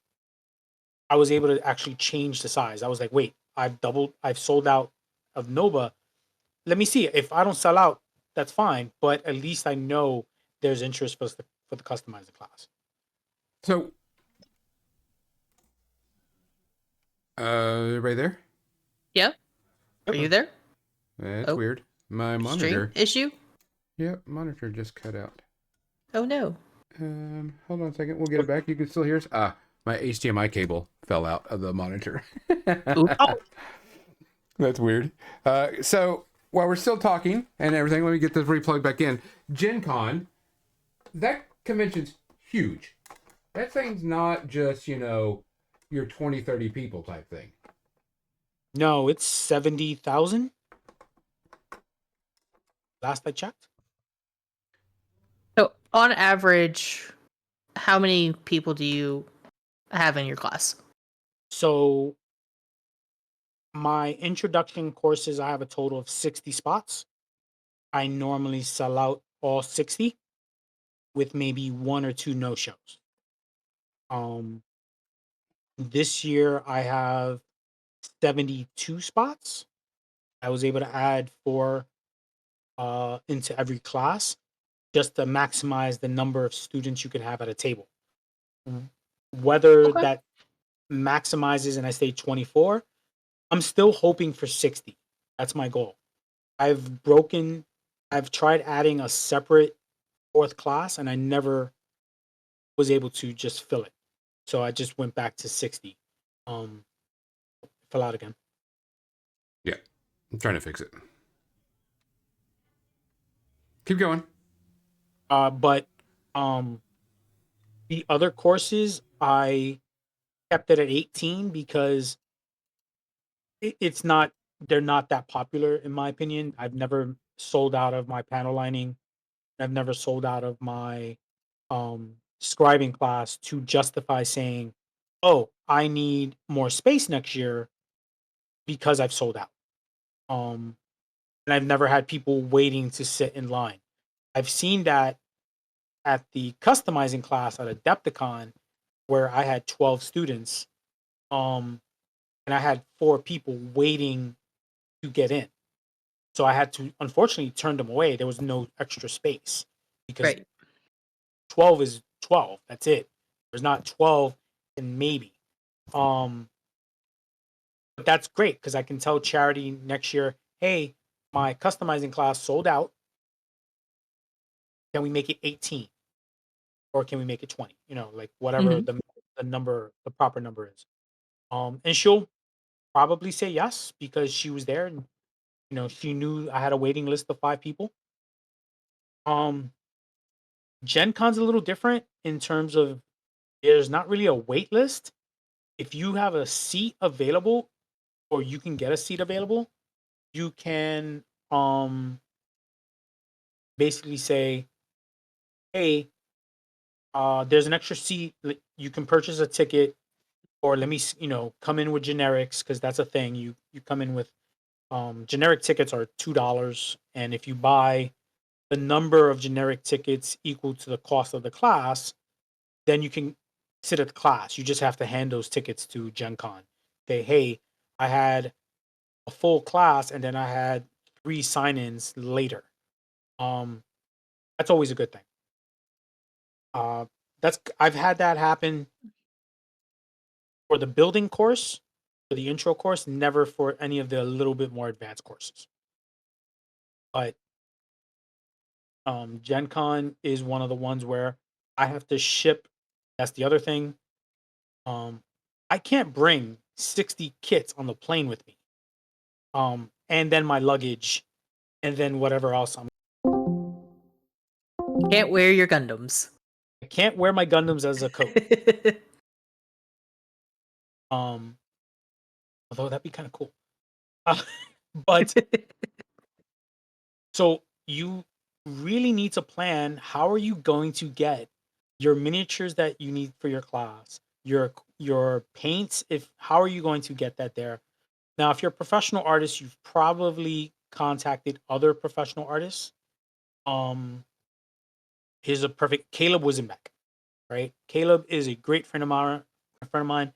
D: I was able to actually change the size. I was like, wait, I've sold out of Nova. Let me see. If I don't sell out, that's fine. But at least I know there's interest for the customized class.
B: So, everybody there?
C: Yep. Are you there?
B: That's
C: Oh,
B: weird. My
C: stream
B: monitor.
C: issue.
B: Yep, monitor just cut out.
C: Oh no.
B: Hold on a second. We'll get it back. You can still hear us. My HDMI cable fell out of the monitor.
C: Oop.
B: That's weird. So while we're still talking and everything, let me get this replugged back in. Gen Con, that convention's huge. That thing's not just, your 20, 30 people type thing.
D: No, it's 70,000. Last I checked.
C: So on average, how many people do you have in your class?
D: So my introduction courses, I have a total of 60 spots. I normally sell out all 60 with maybe one or two no shows. Um, this year I have 72 spots. I was able to add four into every class just to maximize the number of students you could have at a table. Whether
C: Okay.
D: that maximizes and I stay 24, I'm still hoping for 60. That's my goal. I've broken, I've tried adding a separate fourth class and I never was able to just fill it. So I just went back to 60. Um, fill out again.
B: Yeah. I'm trying to fix it. Keep going.
D: But the other courses, I kept it at 18 because it's not, they're not that popular in my opinion. I've never sold out of my panel lining. I've never sold out of my scribing class to justify saying, oh, I need more space next year because I've sold out. And I've never had people waiting to sit in line. I've seen that at the customizing class at Adepticon where I had 12 students, and I had four people waiting to get in. So I had to unfortunately turn them away. There was no extra space because
C: Right.
D: 12 is 12. That's it. There's not 12 and maybe. But that's great because I can tell charity next year, hey, my customizing class sold out. Can we make it 18? Or can we make it 20? You know, like whatever
C: Mhm.
D: the number, the proper number is. And she'll probably say yes because she was there and she knew I had a waiting list of 5 people. Um, Gen Con's a little different in terms of there's not really a wait list. If you have a seat available or you can get a seat available, you can basically say, hey, there's an extra seat. You can purchase a ticket, or let me, come in with generics because that's a thing. You come in with generic tickets are $2, and if you buy the number of generic tickets equal to the cost of the class, then you can sit at the class. You just have to hand those tickets to Gen Con. Say, hey, I had a full class and then I had 3 sign-ins later. That's always a good thing. I've had that happen for the building course, for the intro course, never for any of the little bit more advanced courses. But Gen Con is one of the ones where I have to ship. That's the other thing. I can't bring 60 kits on the plane with me. And then my luggage, and then whatever else.
C: Can't wear your Gundams.
D: I can't wear my Gundams as a coat. Um, Although that'd be kind of cool. Uh, but so you really need to plan how are you going to get your miniatures that you need for your class, your paints, if how are you going to get that there? Now, if you're a professional artist, you've probably contacted other professional artists. Um, Here's a perfect Caleb Wizenbeck, right? Caleb is a great friend of mine. A friend of mine.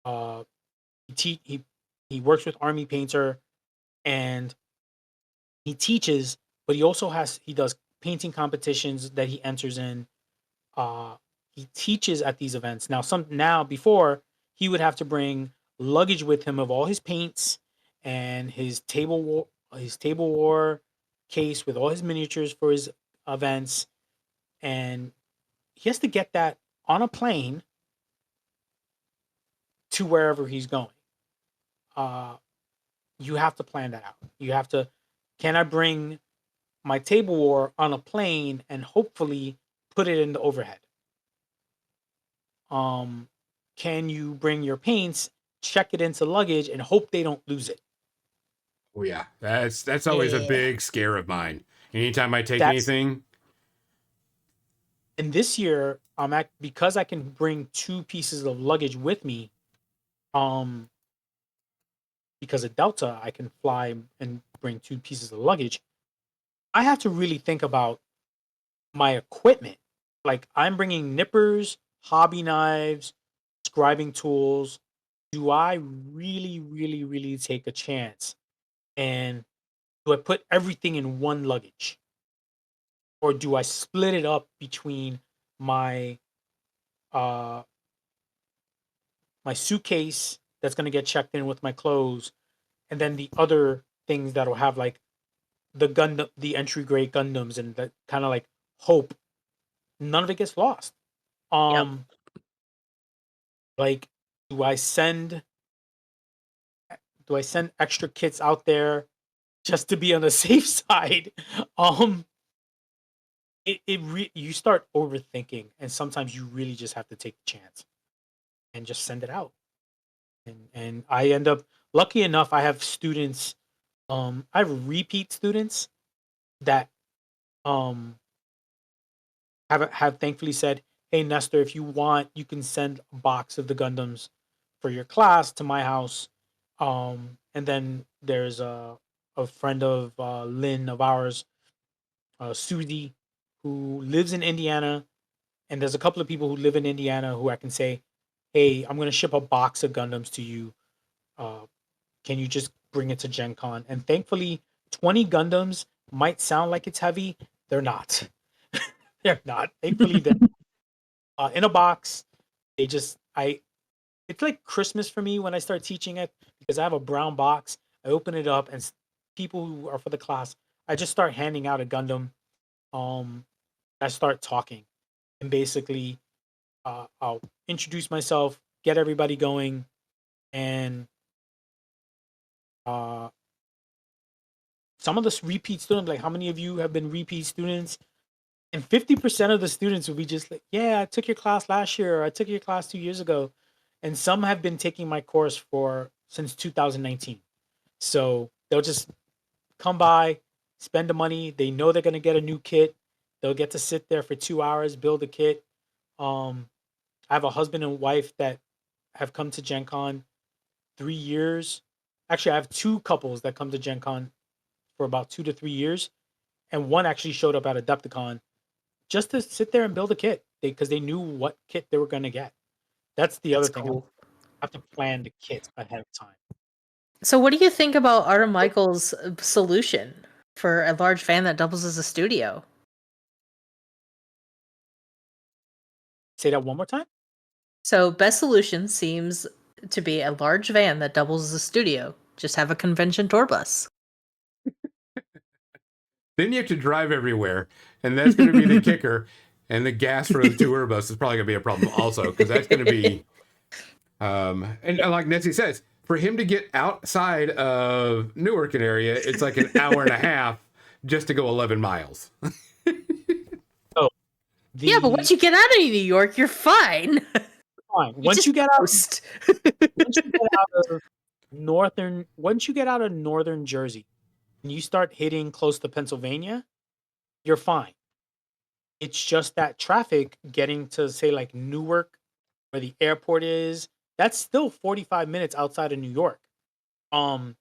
D: Uh, he works with Army Painter, and he teaches, but he does painting competitions that he enters in. He teaches at these events. Now before he would have to bring luggage with him of all his paints and his table war case with all his miniatures for his events, and he has to get that on a plane to wherever he's going. Uh, you have to plan that out. You have to. Can I bring my table war on a plane and hopefully put it in the overhead? Um, can you bring your paints, check it into luggage, and hope they don't lose it?
B: Oh yeah, that's always a
C: Yeah.
B: big scare of mine. Anytime I take
D: That's
B: anything,
D: And this year, because I can bring 2 pieces of luggage with me. Um, because of Delta, I can fly and bring 2 pieces of luggage. I have to really think about my equipment. Like I'm bringing nippers, hobby knives, scribing tools. Do I really, really, really take a chance? And do I put everything in one luggage? Or do I split it up between my uh my suitcase that's gonna get checked in with my clothes, and then the other things that'll have like the entry grade Gundams and that kind of like hope none of it gets lost.
C: Yep.
D: Um, like, do I send do I send extra kits out there just to be on the safe side? Um, you start overthinking, and sometimes you really just have to take the chance and just send it out. And I end up lucky enough. I have students. I have repeat students that um have thankfully said, "Hey Nestor, if you want, you can send a box of the Gundams for your class to my house." And then there's a friend of Lynn of ours, Susie, who lives in Indiana, and there's a couple of people who live in Indiana who I can say, "Hey, I'm gonna ship a box of Gundams to you. Uh, can you just bring it to Gen Con?" And thankfully, 20 Gundams might sound like it's heavy. They're not. They're not. Thankfully, they're in a box. They just I it's like Christmas for me when I start teaching it because I have a brown box. I open it up and people who are for the class, I just start handing out a Gundam. Um, I start talking and basically I'll introduce myself, get everybody going, and uh, some of the repeat students, like how many of you have been repeat students? And 50% of the students will be just like, yeah, I took your class last year, or I took your class 2 years ago. And some have been taking my course for since 2019. So they'll just come by, spend the money. They know they're gonna get a new kit. They'll get to sit there for 2 hours, build a kit. I have a husband and wife that have come to Gen Con 3 years. Actually, I have two couples that come to Gen Con for about 2 to 3 years. And one actually showed up at Adepticon just to sit there and build a kit because they knew what kit they were going to get. That's the other
C: That's
D: thing. I
C: cool.
D: have to plan the kit ahead of time.
C: So, what do you think about Artem Michael's solution for a large van that doubles as a studio?
D: Say that one more time.
C: So, best solution seems to be a large van that doubles as a studio. Just have a convention tour bus.
B: Then you have to drive everywhere, and that's going to be the kicker. And the gas for the tour bus is probably going to be a problem also, because that's going to be, and like Nancy says, for him to get outside of Newark and area, it's like an hour and a half just to go 11 miles.
D: Oh,
C: Yeah, but once you get out of New York, you're fine.
D: fine. Once you get out of northern Jersey and you start hitting close to Pennsylvania, you're fine. It's just that traffic getting to say like Newark, where the airport is, that's still 45 minutes outside of New York. Um,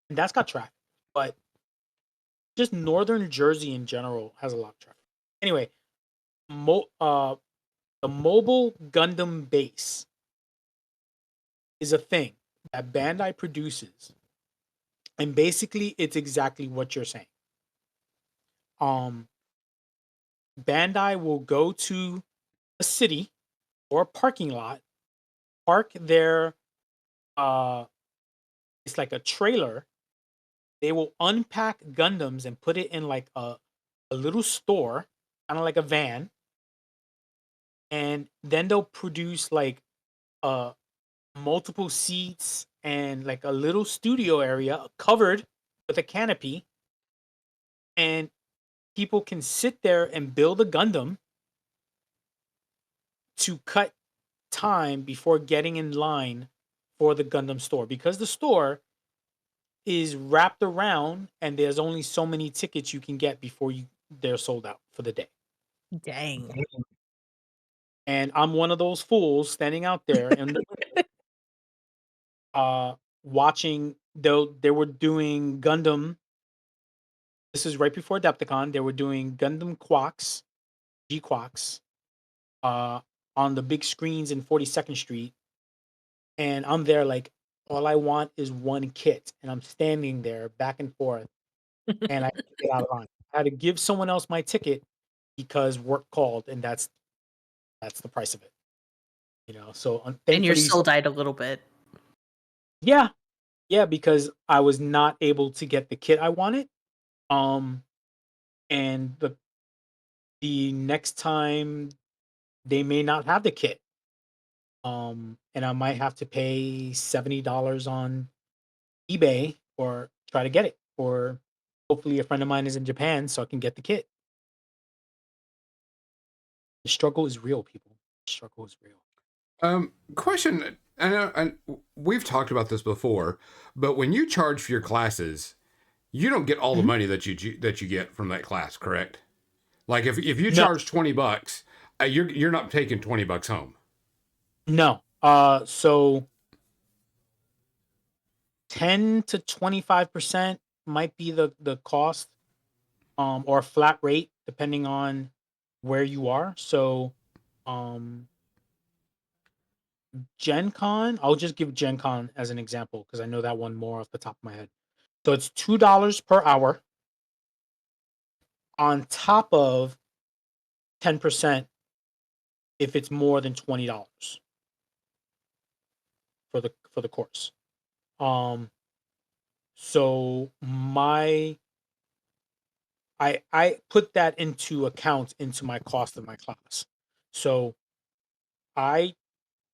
D: and that's got traffic, but just northern Jersey in general has a lot of traffic. Anyway, the mobile Gundam base is a thing that Bandai produces, and basically it's exactly what you're saying. Um, Bandai will go to a city or a parking lot, park their it's like a trailer. They will unpack Gundams and put it in like a little store, kind of like a van, and then they'll produce like uh multiple seats and like a little studio area covered with a canopy, and people can sit there and build a Gundam to cut time before getting in line for the Gundam store, because the store is wrapped around and there's only so many tickets you can get before they're sold out for the day.
C: Dang.
D: And I'm one of those fools standing out there and uh watching though they were doing Gundam. This is right before Adepticon. They were doing Gundam Quacks, G Quacks, uh on the big screens in 42nd Street. And I'm there like all I want is one kit. And I'm standing there back and forth and I had to get out of line. I had to give someone else my ticket because work called and that's the price of it. So
C: And your
D: thankfully
C: soul died a little bit.
D: yeah, yeah, because I was not able to get the kit I wanted. Um, and the next time they may not have the kit. And I might have to pay $70 on eBay or try to get it. Or hopefully a friend of mine is in Japan so I can get the kit. The struggle is real, people. The struggle is real.
B: Question. I know, and we've talked about this before, but when you charge for your classes, you don't get all the
D: Mhm.
B: money that you get from that class, correct? Like if you
D: No,
B: charge $20, you're not taking $20 home.
D: no. So 10 to 25% might be the cost, or a flat rate depending on where you are. So, um, Gen Con, I'll just give Gen Con as an example because I know that one more off the top of my head. So it's $2 per hour on top of 10% if it's more than $20 for the course. Um, so I put that into account into my cost of my class. So I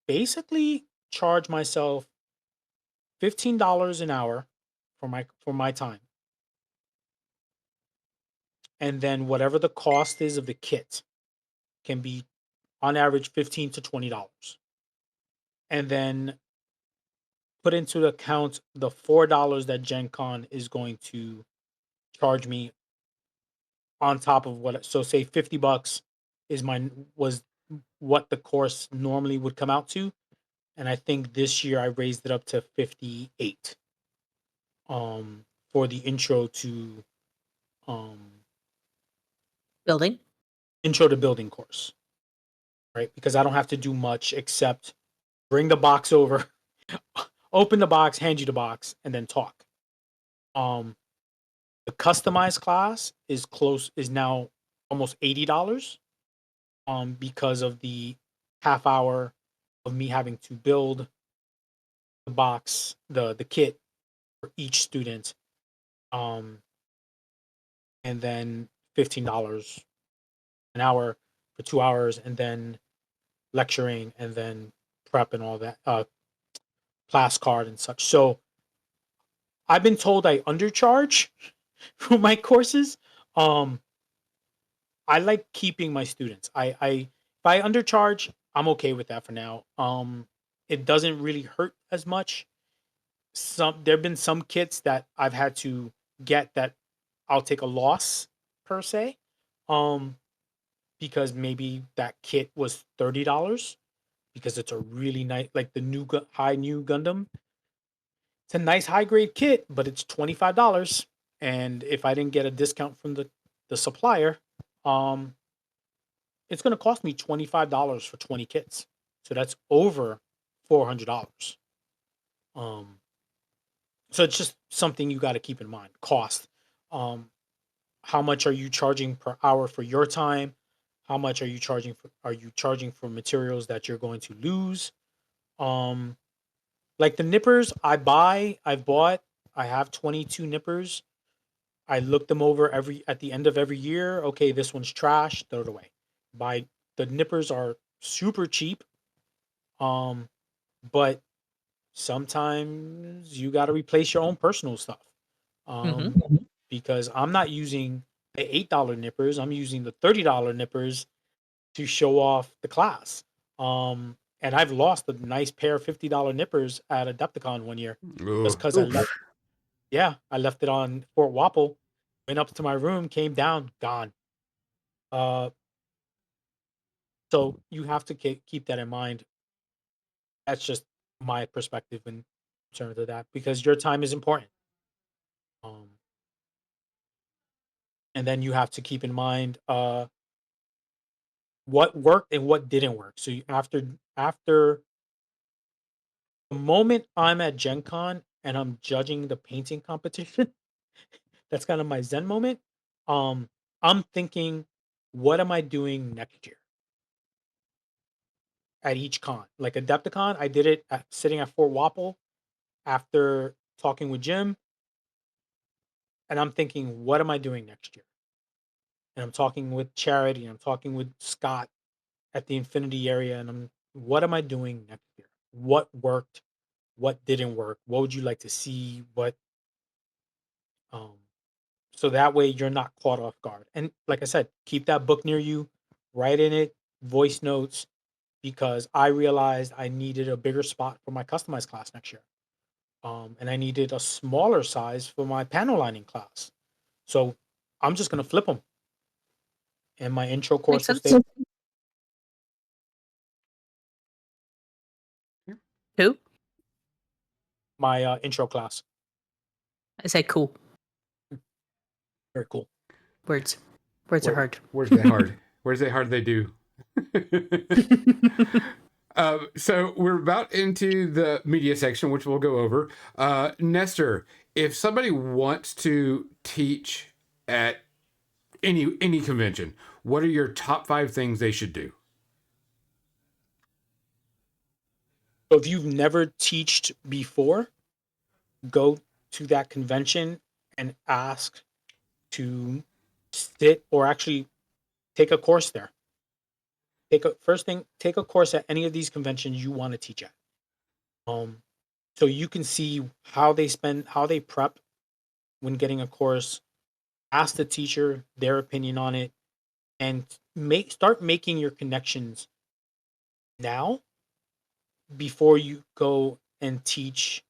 D: basically charge myself $15 an hour for my time. And then whatever the cost is of the kit can be on average $15 to $20. And then put into account the $4 that Gen Con is going to charge me on top of what, so say $50 is was what the course normally would come out to. And I think this year I raised it up to 58 for the um
C: Building.
D: intro to building course, right? Because I don't have to do much except bring the box over, open the box, hand you the box, and then talk. Um, the customized class is now almost $80, because of the half hour of me having to build the box, the kit for each student, um, and then $15 an hour for 2 hours, and then lecturing, and then prep and all that, class card and such. So I've been told I undercharge for my courses. Um, I like keeping my students. If I undercharge, I'm okay with that for now. It doesn't really hurt as much. There've been some kits that I've had to get that I'll take a loss per se. Um, because maybe that kit was $30 because it's a really nice, like the new Gundam. It's a nice high grade kit, but it's $25. And if I didn't get a discount from the supplier, um, it's going to cost me $25 for 20 kits. So that's over $400. Um, so it's just something you got to keep in mind. Cost. Um, how much are you charging per hour for your time? How much are you charging for materials that you're going to lose? Um, like the nippers I've bought, I have 22 nippers. I look them over at the end of every year. Okay, this one's trash, throw it away. Buy The nippers are super cheap. Um, but sometimes you got to replace your own personal stuff.
C: Hmm.
D: Because I'm not using the $8 nippers. I'm using the $30 nippers to show off the class. And I've lost a nice pair of $50 nippers at Adepticon one year just
B: Ugh.
D: because I left it on Fort Wapple, went up to my room, came down, gone. Uh, So you have to keep that in mind. That's just my perspective in terms of that, because your time is important. Um, and then you have to keep in mind what worked and what didn't work. So after the moment I'm at Gen Con and I'm judging the painting competition, that's kind of my Zen moment. Um, I'm thinking, what am I doing next year at each con? Like Adepticon, I did it sitting at Fort Wapple after talking with Jim, and I'm thinking, what am I doing next year? And I'm talking with Charity, and I'm talking with Scott at the Infinity area, and what am I doing next year? What worked? What didn't work? What would you like to see? Um, so that way you're not caught off guard. And like I said, keep that book near you, write in it, voice notes, because I realized I needed a bigger spot for my customized class next year. And I needed a smaller size for my panel lining class. So I'm just going to flip them. And my intro
C: Makes
D: course will
C: sense.
D: stay.
C: Who?
D: My intro class.
C: I say cool.
D: Very cool.
C: Words. Words are hard.
B: Where's they hard? Where's they hard? They do. So we're about into the media section, which we'll go over. Nestor, if somebody wants to teach at any convention, what are your top 5 things they should do?
D: So if you've never teached before, go to that convention and ask to sit or actually take a course there. Take a course at any of these conventions you want to teach at. So you can see how they prep when getting a course. Ask the teacher their opinion on it, and start making your connections now before you go and teach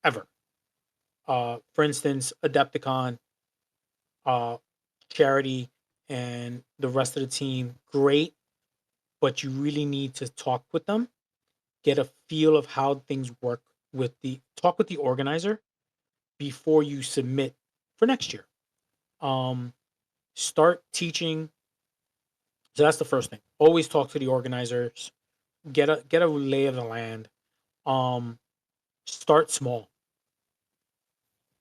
D: ever. For instance, Adepticon, uh, Charity, and the rest of the team, great, but you really need to talk with them, get a feel of how things work talk with the organizer before you submit for next year. Um, Start teaching. So that's the first thing. Always talk to the organizers. Get a lay of the land. Um, Start small.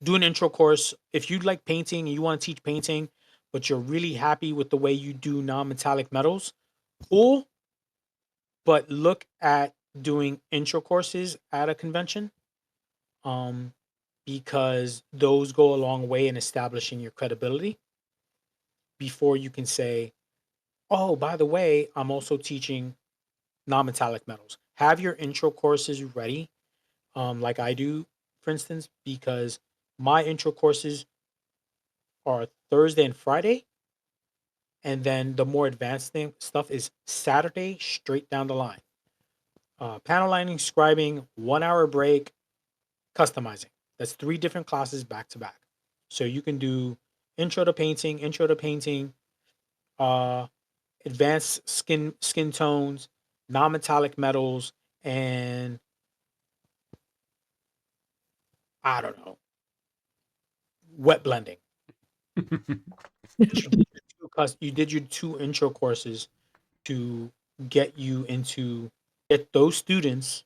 D: Do an intro course. If you like painting and you want to teach painting, but you're really happy with the way you do non-metallic metals, cool. But look at doing intro courses at a convention, um, because those go a long way in establishing your credibility before you can say, oh, by the way, I'm also teaching non-metallic metals. Have your intro courses ready, like I do, for instance, because my intro courses are Thursday and Friday, and then the more advanced stuff is Saturday straight down the line. Panel lining, scribing, 1 hour break, customizing. That's 3 different classes back to back. So you can do intro to painting, uh, advanced skin tones, non-metallic metals, and I don't know, wet blending. You did your 2 intro courses to get those students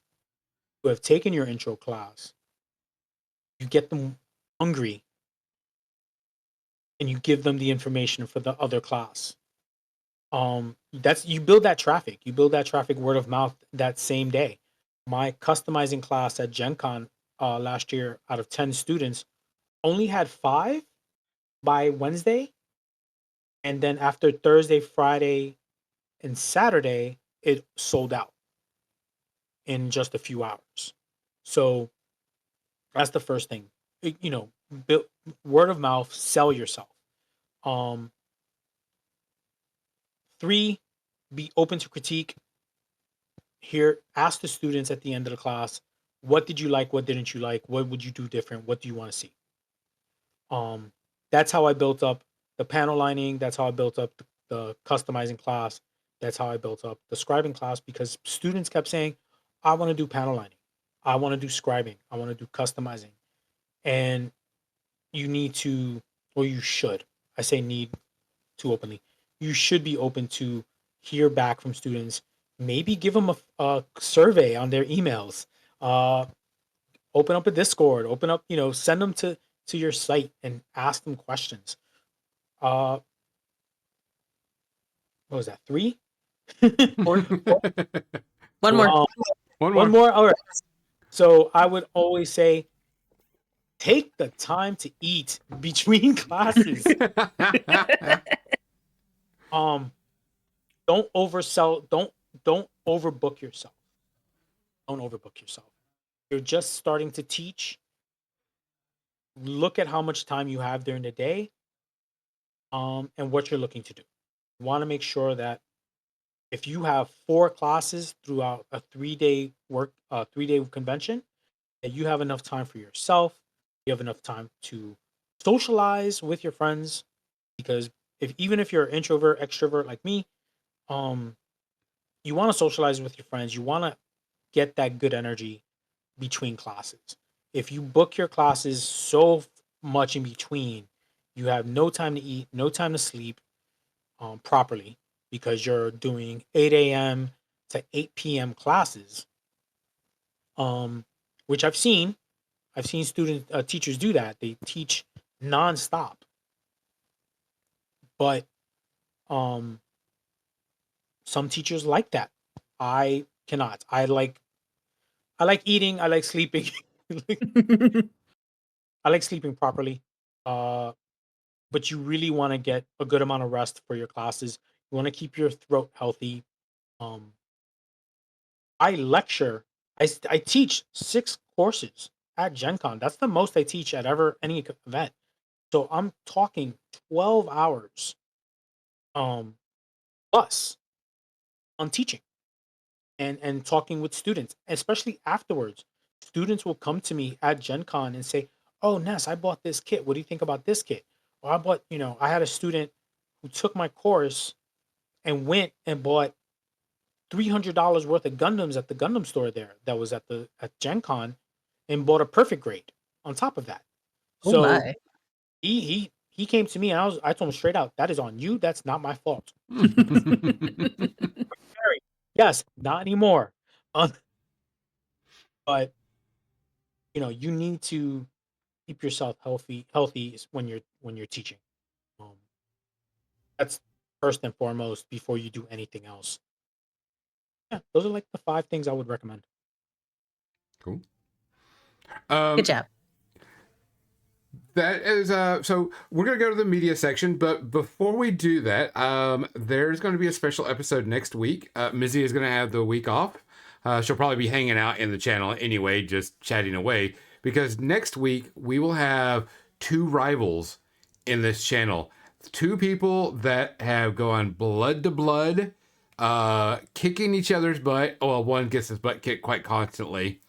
D: who have taken your intro class, you get them hungry, and you give them the information for the other class. That's You build that traffic. You build that traffic word of mouth that same day. My customizing class at Gen Con last year, out of 10 students, only had 5 by Wednesday. And then after Thursday, Friday, and Saturday, it sold out in just a few hours. So that's the first thing. Build word of mouth, sell yourself. Um, 3, be open to critique. Here, ask the students at the end of the class, what did you like? What didn't you like? What would you do different? What do you want to see? That's how I built up the panel lining. That's how I built up the customizing class. That's how I built up the scribing class because students kept saying, I want to do panel lining. I want to do scribing. I want to do customizing. And you need to, or you should, I say need too openly, you should be open to hear back from students. Maybe give them a survey on their emails. Open up a Discord. Open up, send them to your site and ask them questions. What was that? 3? Four?
C: One more.
D: One more. All right. So I would always say, take the time to eat between classes. Don't oversell. Don't overbook yourself. Don't overbook yourself. You're just starting to teach. Look at how much time you have during the day, and what you're looking to do. You want to make sure that if you have 4 classes throughout a 3-day convention, that you have enough time for yourself. You have enough time to socialize with your friends, because even if you're an introvert, extrovert like me, you want to socialize with your friends. You want to get that good energy between classes. If you book your classes so much in between, you have no time to eat, no time to sleep properly, because you're doing 8 a.m. to 8 p.m. classes, which I've seen teachers do that. They teach nonstop, but some teachers like that. I cannot. I like eating. I like sleeping. I like sleeping properly. But you really want to get a good amount of rest for your classes. You want to keep your throat healthy. I lecture. I teach 6 courses at Gen Con. That's the most I teach at any event. So I'm talking 12 hours plus on teaching and talking with students, especially afterwards. Students will come to me at Gen Con and say, "Oh, Ness, I bought this kit. What do you think about this kit?" Or I had a student who took my course and went and bought $300 worth of Gundams at the Gundam store there that was at Gen Con, and bought a perfect grade on top of that.
C: Oh
D: So
C: my.
D: he came to me, and I told him straight out, that is on you. That's not my fault. Yes, not anymore. But you need to keep yourself healthy when you're teaching. That's first and foremost before you do anything else. Yeah, those are like the 5 things I would recommend.
B: Cool.
C: Good job.
B: That is so we're gonna go to the media section, but before we do that, there's going to be a special episode next week. Mizzy is going to have the week off. She'll probably be hanging out in the channel anyway, just chatting away, because next week we will have 2 rivals in this channel. 2 people that have gone blood to blood, kicking each other's butt. Well, one gets his butt kicked quite constantly.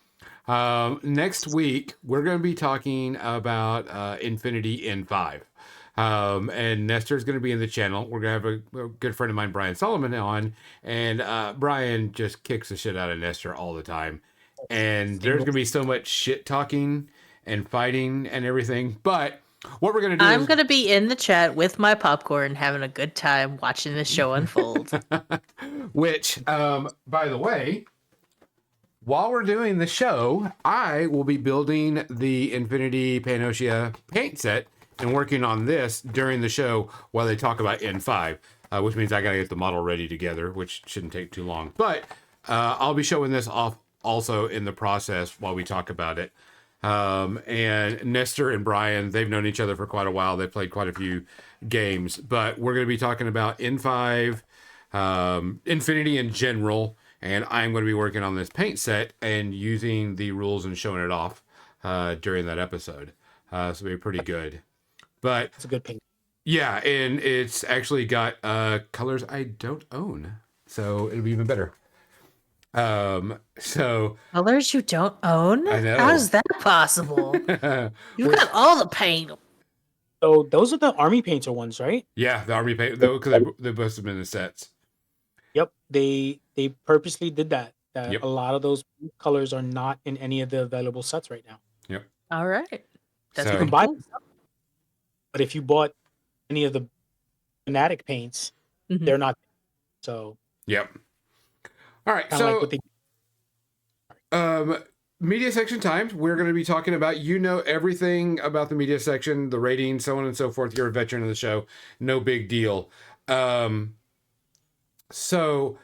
B: Next week, we're going to be talking about Infinity N5. And Nestor is going to be in the channel. We're going to have a good friend of mine, Brian Solomon, on. And Brian just kicks the shit out of Nestor all the time. And there's going to be so much shit talking and fighting and everything. But what we're going to do
C: I'm going to be in the chat with my popcorn, having a good time watching this show unfold.
B: Which, by the way, while we're doing the show, I will be building the Infinity Panacea paint set and working on this during the show while they talk about N5, which means I got to get the model ready together, which shouldn't take too long. But I'll be showing this off also in the process while we talk about it. And Nestor and Brian, they've known each other for quite a while. They played quite a few games, but we're going to be talking about N5, Infinity in general. And I'm going to be working on this paint set and using the rules and showing it off during that episode. So it'll be pretty good. But
D: it's a good paint.
B: Yeah, and it's actually got colors I don't own, so it'll be even better. So
C: colors you don't own?
B: I know.
C: How's that possible? You've got all the paint.
D: So those are the army painter ones, right?
B: Yeah, the army paint, though, because they both have been in the sets.
D: Yep, they purposely did that. That
B: Yep.
D: a lot of those colors are not in any of the available sets right now.
B: Yep.
C: All right. That's
D: You
B: So
D: can
C: pretty
D: buy
C: cool.
D: them, but if you bought any of the Fnatic paints,
C: Mhm.
D: they're not. So
B: yep. All right.
D: kind of like what
B: So
D: they.
B: media section times. We're going to be talking about everything about the media section, the ratings, so on and so forth. You're a veteran of the show. No big deal. So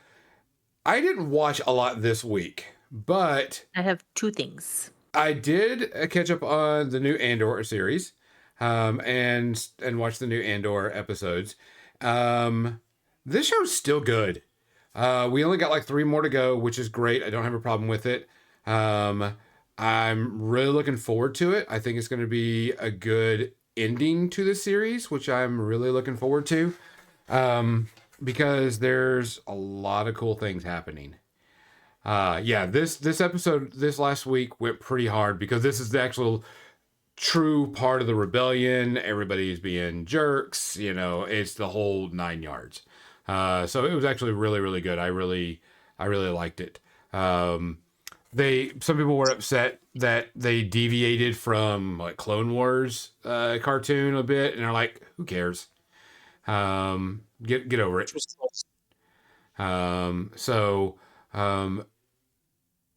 B: I didn't watch a lot this week, but
C: I have two things.
B: I did catch up on the new Andor series, and watch the new Andor episodes. This show's still good. We only got like 3 more to go, which is great. I don't have a problem with it. Um, I'm really looking forward to it. I think it's going to be a good ending to the series, which I'm really looking forward to, because there's a lot of cool things happening. Yeah, this episode this last week went pretty hard because this is the actual true part of the rebellion. Everybody's being jerks, it's the whole 9 yards. So it was actually really, really good. I really liked it. Some people were upset that they deviated from like Clone Wars cartoon a bit, and they're like, who cares? Get over it.
D: Which was close.
B: So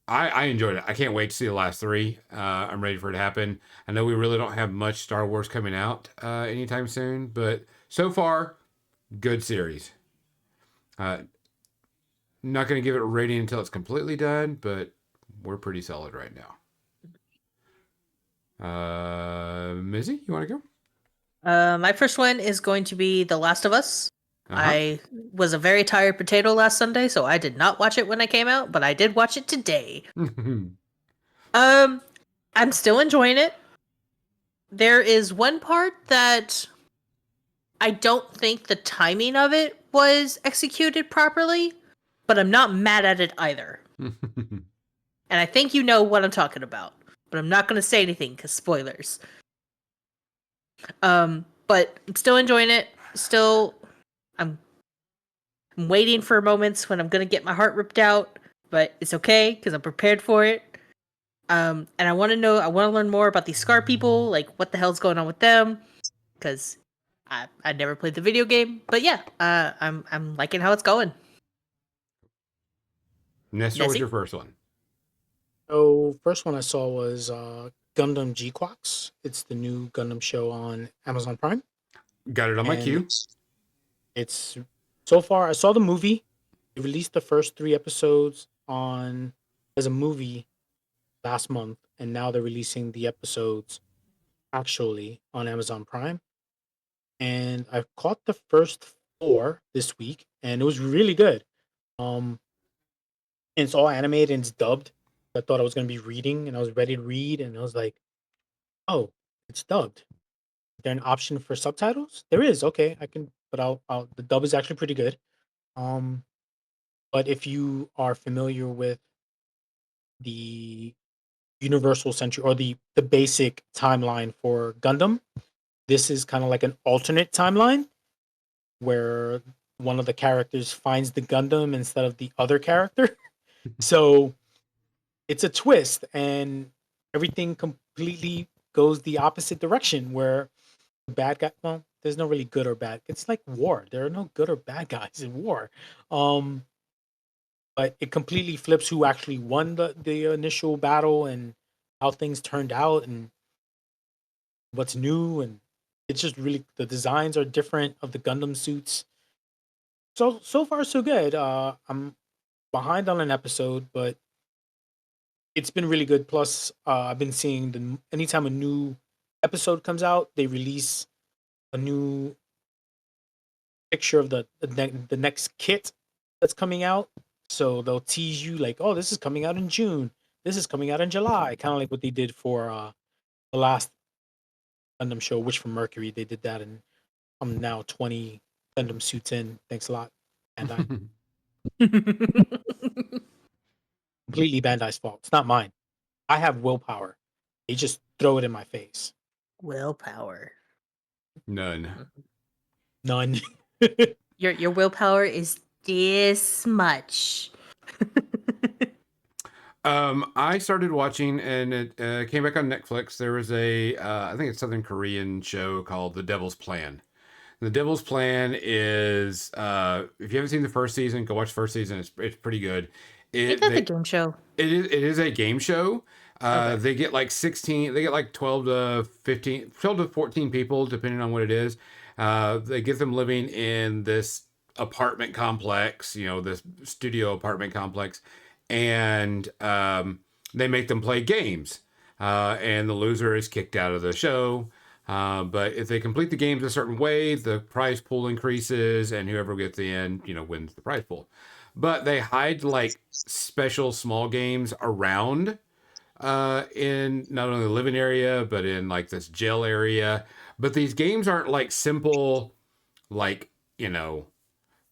B: I enjoyed it. I can't wait to see the last 3. I'm ready for it to happen. I know we really don't have much Star Wars coming out anytime soon, but so far, good series. Not going to give it a rating until it's completely done, but we're pretty solid right now. Mizzy, you want to go?
C: My first one is going to be The Last of Us.
B: Uh-huh.
C: I was a very tired potato last Sunday, so I did not watch it when I came out, but I did watch it today. I'm still enjoying it. There is one part that I don't think the timing of it was executed properly, but I'm not mad at it either. And I think you know what I'm talking about, but I'm not going to say anything because spoilers. But I'm still enjoying it. Still, I'm waiting for moments when I'm going to get my heart ripped out, but it's okay because I'm prepared for it. And I want to learn more about these Scar people, like what the hell's going on with them, because I never played the video game. But yeah, I'm liking how it's going.
B: Nestor was
C: Nessie?
B: your first one.
D: So first one I saw was Gundam G-Quox. It's the new Gundam show on Amazon Prime.
B: Got it on my
D: And
B: queue.
D: it's so far I saw the movie. They released the first 3 episodes on as a movie last month, and now they're releasing the episodes actually on Amazon Prime. And I've caught the first 4 this week, and it was really good. Um, and it's all animated and it's dubbed. I thought I was gonna be reading, and I was ready to read, and I was like, "Oh, it's dubbed." Is there an option for subtitles? There is. Okay, I can, but I'll. The dub is actually pretty good. Um, but if you are familiar with the universal century or the basic timeline for Gundam, this is kind of like an alternate timeline where one of the characters finds the Gundam instead of the other character. So it's a twist, and everything completely goes the opposite direction. Where the bad guy, well, there's no really good or bad. It's like war. There are no good or bad guys in war. Um, but it completely flips who actually won the initial battle and how things turned out and what's new, and it's just really the designs are different of the Gundam suits. So far so good. I'm behind on an episode, but it's been really good. Plus, I've been seeing anytime a new episode comes out, they release a new picture of the next kit that's coming out. So they'll tease you like, oh, this is coming out in June. This is coming out in July. Kind of like what they did for the last Gundam show, Witch from Mercury. They did that, and I'm now 20 Gundam suits in. Thanks a lot, Bandai. Completely Bandai's fault. It's not mine. I have willpower. They just throw it in my face.
C: Willpower.
B: None.
D: None.
C: Your willpower is this much.
B: I started watching, and it came back on Netflix. There was a, I think it's Southern Korean show called The Devil's Plan. The Devil's Plan is, if you haven't seen the first season, go watch the first season. It's pretty good.
C: I think that's a game show.
B: It is a game show.
C: Okay.
B: They get like 16, they get like 12 to 15, 12 to 14 people, depending on what it is. They get them living in this apartment complex, this studio apartment complex, and they make them play games. And the loser is kicked out of the show. But if they complete the games a certain way, the prize pool increases, and whoever gets the end, wins the prize pool. But they hide like special small games around in not only the living area, but in like this jail area. But these games aren't like simple, like,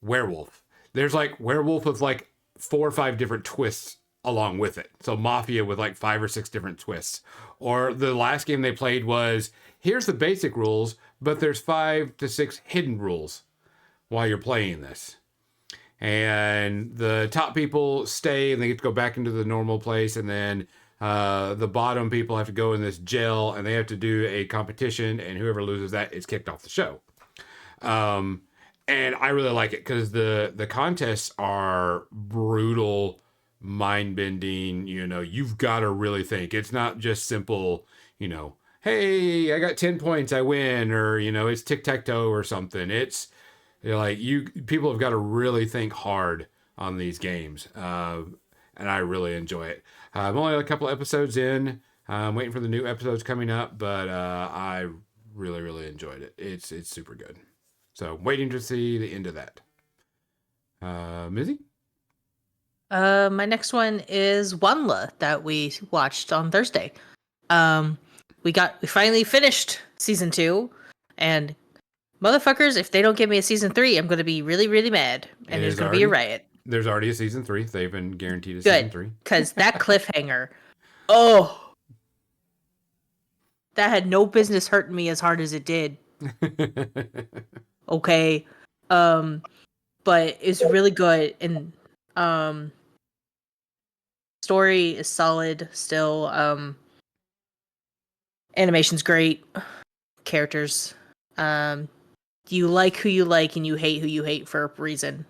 B: werewolf. There's like werewolf with like 4 or 5 different twists along with it. So Mafia with like 5 or 6 different twists. Or the last game they played was here's the basic rules, but there's 5 to 6 hidden rules while you're playing this. And the top people stay and they get to go back into the normal place, and then the bottom people have to go in this jail and they have to do a competition, and whoever loses that is kicked off the show. And I really like it because the contests are brutal, mind bending. You've got to really think. It's not just simple. Hey, I got 10 points, I win, or it's tic tac toe or something. It's like people have got to really think hard on these games, and I really enjoy it. I'm only a couple episodes in. I'm waiting for the new episodes coming up, but I really, really enjoyed it. It's super good. So waiting to see the end of that. Mizzy?
C: My next one is Wanla that we watched on Thursday. We finally finished season 2, and motherfuckers, if they don't give me a season 3, I'm gonna be really, really mad, and there's gonna be a riot.
B: There's already a season 3. They've been guaranteed a season 3.
C: Because that cliffhanger, oh, that had no business hurting me as hard as it did. Okay, but it's really good, and story is solid still. Animation's great, characters. You like who you like and you hate who you hate for a reason.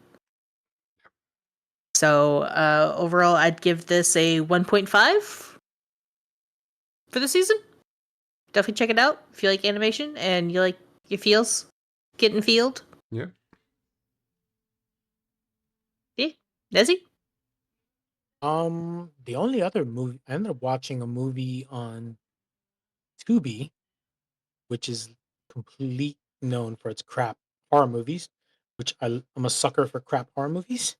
C: So overall, I'd give this a 1.5 for the season. Definitely check it out if you like animation and you like your feels getting feeled.
B: Yeah.
C: Yeah, Nezzy?
D: The only other movie I ended up watching a movie on Tubi, which is complete known for its crap horror movies, which I'm a sucker for crap horror movies.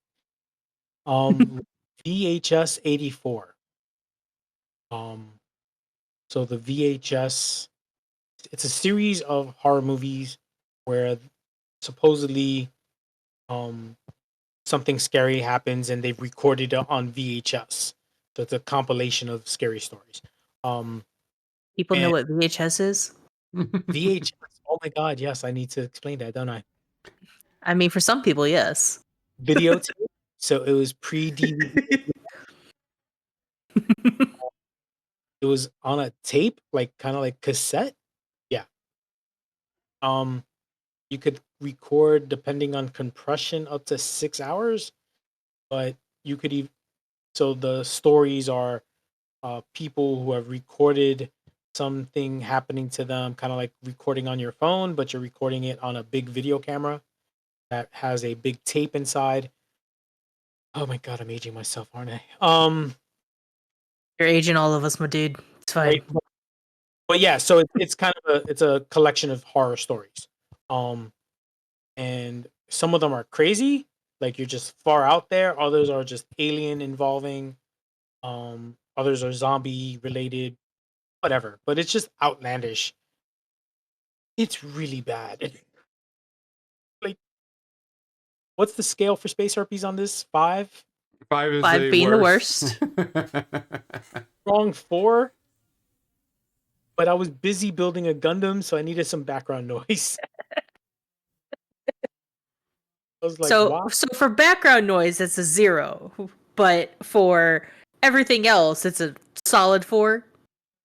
D: VHS 84. So the VHS, it's a series of horror movies where supposedly something scary happens and they've recorded it on VHS. So it's a compilation of scary stories.
C: People know what VHS is?
D: VHS. Oh my God, yes, I need to explain that, don't I?
C: I mean, for some people, yes.
D: Videotape. So it was pre-DVD. It was on a tape, like kind of like cassette. Yeah. You could record depending on compression up to 6 hours, but you could even. So the stories are people who have recorded something happening to them, kind of like recording on your phone, but you're recording it on a big video camera that has a big tape inside. Oh my God, I'm aging myself, aren't I?
C: You're aging all of us, my dude. It's fine.
D: Right. But yeah, so it's kind of it's a collection of horror stories. And some of them are crazy, like you're just far out there. Others are just alien involving. Others are zombie related, whatever. But it's just outlandish. It's really bad. Like, what's the scale for space herpes on this? 5?
B: 5 is
C: 5 being the worst.
D: Wrong 4. But I was busy building a Gundam, so I needed some background noise. I was like,
C: So
D: wow.
C: so for background noise, it's a 0, but for everything else, it's a solid 4.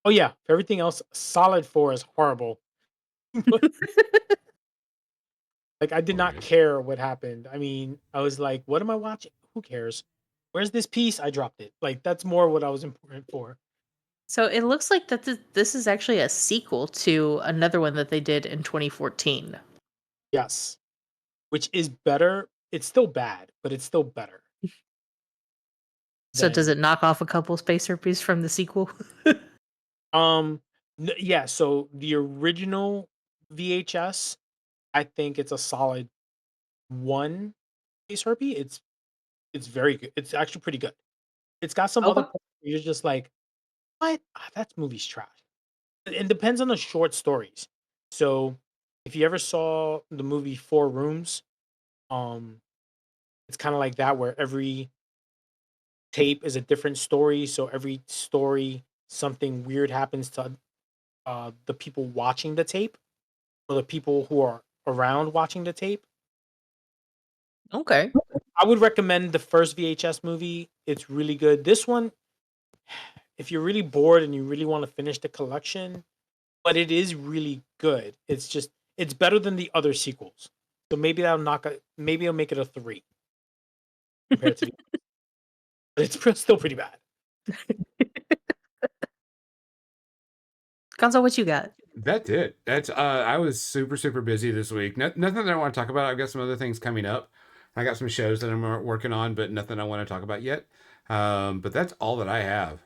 D: Oh yeah, for everything else, solid 4 is horrible. Like I did not
B: Okay.
D: care what happened. I mean, I was like, what am I watching? Who cares? Where's this piece? I dropped it. Like that's more what I was important for.
C: So it looks like that this is actually a sequel to another one that they did in 2014.
D: Yes. Which is better. It's still bad, but it's still better
C: So does
D: than
C: it knock off a couple space herpes from the sequel?
D: um yeah, so the original VHS, I think it's a solid 1 Space Herpy. It's very good. It's actually pretty good. It's got some other
C: Okay.
D: parts where you're just like, "What? Ah, that movie's trash." It depends on the short stories. So, if you ever saw the movie Four Rooms, um, it's kinda like that where every tape is a different story, so every story, something weird happens to, the people watching the tape or the people who are around watching the tape.
C: Okay.
D: I would recommend the first VHS movie. It's really good. This one, if you're really bored and you really wanna finish the collection, but it is really good. It's just it's better than the other sequels. So maybe I'll make it a 3 compared to the but it's still pretty bad.
C: Gonzo, what you got?
B: That's it. That's I was super busy this week. Nothing that I want to talk about. I've got some other things coming up. I got some shows that I'm working on, but nothing I want to talk about yet. But that's all that I have.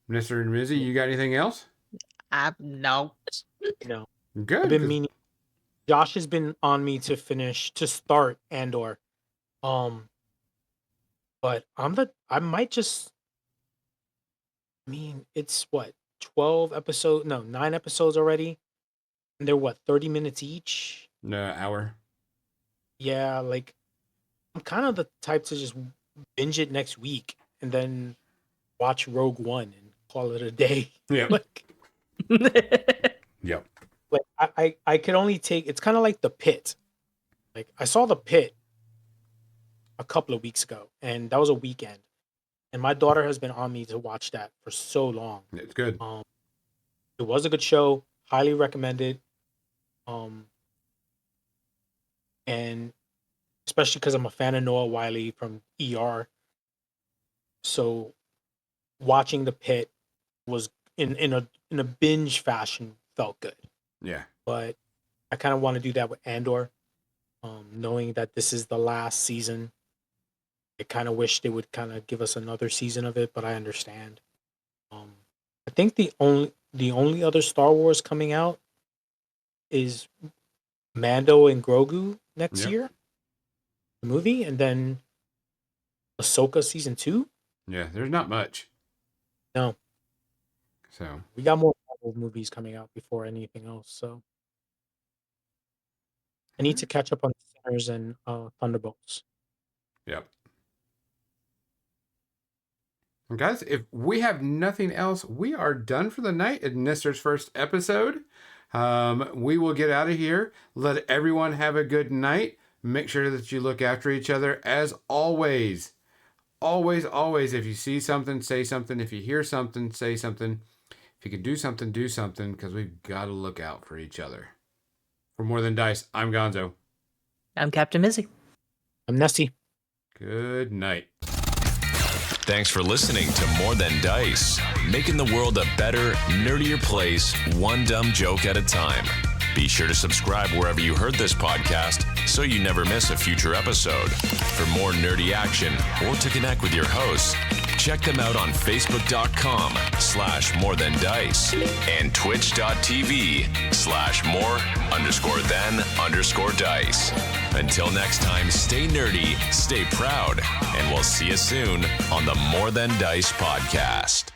B: Mr. and Mizzy, you got anything else?
C: No.
D: You know, I've
B: Good,
D: been
B: 'cause
D: meaning Josh has been on me to start Andor. But I might just I mean, it's what 9 episodes already. And they're what 30 minutes each.
B: no hour.
D: Yeah, like I'm kind of the type to just binge it next week and then watch Rogue One and call it a day.
B: Yeah.
D: like
B: Yep.
D: I could only take it's kind of like The Pit. Like I saw The Pit a couple of weeks ago and that was a weekend. And my daughter has been on me to watch that for so long.
B: It's good.
D: It was a good show, highly recommended. Um and especially because I'm a fan of Noah Wiley from ER. So watching The Pit was in a binge fashion felt good.
B: Yeah.
D: But I kind of want to do that with Andor, knowing that this is the last season. I kind of wish they would kind of give us another season of it, but I understand. I think the only other Star Wars coming out is Mando and Grogu next
B: Yep.
D: year, the movie, and then Ahsoka season 2.
B: Yeah. There's not much.
D: No,
B: So
D: we got more Marvel movies coming out before anything else. So I need to catch up on Sinners and Thunderbolts.
B: yep. And guys, if we have nothing else, we are done for the night at Nestor's first episode. We will get out of here. Let everyone have a good night. Make sure that you look after each other. As always, always, if you see something, say something. If you hear something, say something. If you can do something, because we've got to look out for each other. For More Than Dice, I'm Gonzo.
C: I'm Captain Mizzy.
D: I'm Nessie.
B: Good night.
A: Thanks for listening to More Than Dice, making the world a better, nerdier place, one dumb joke at a time. Be sure to subscribe wherever you heard this podcast so you never miss a future episode. For more nerdy action or to connect with your hosts, check them out on Facebook.com/morethandice and Twitch.tv/more_than_dice. Until next time, stay nerdy, stay proud, and we'll see you soon on the More Than Dice podcast.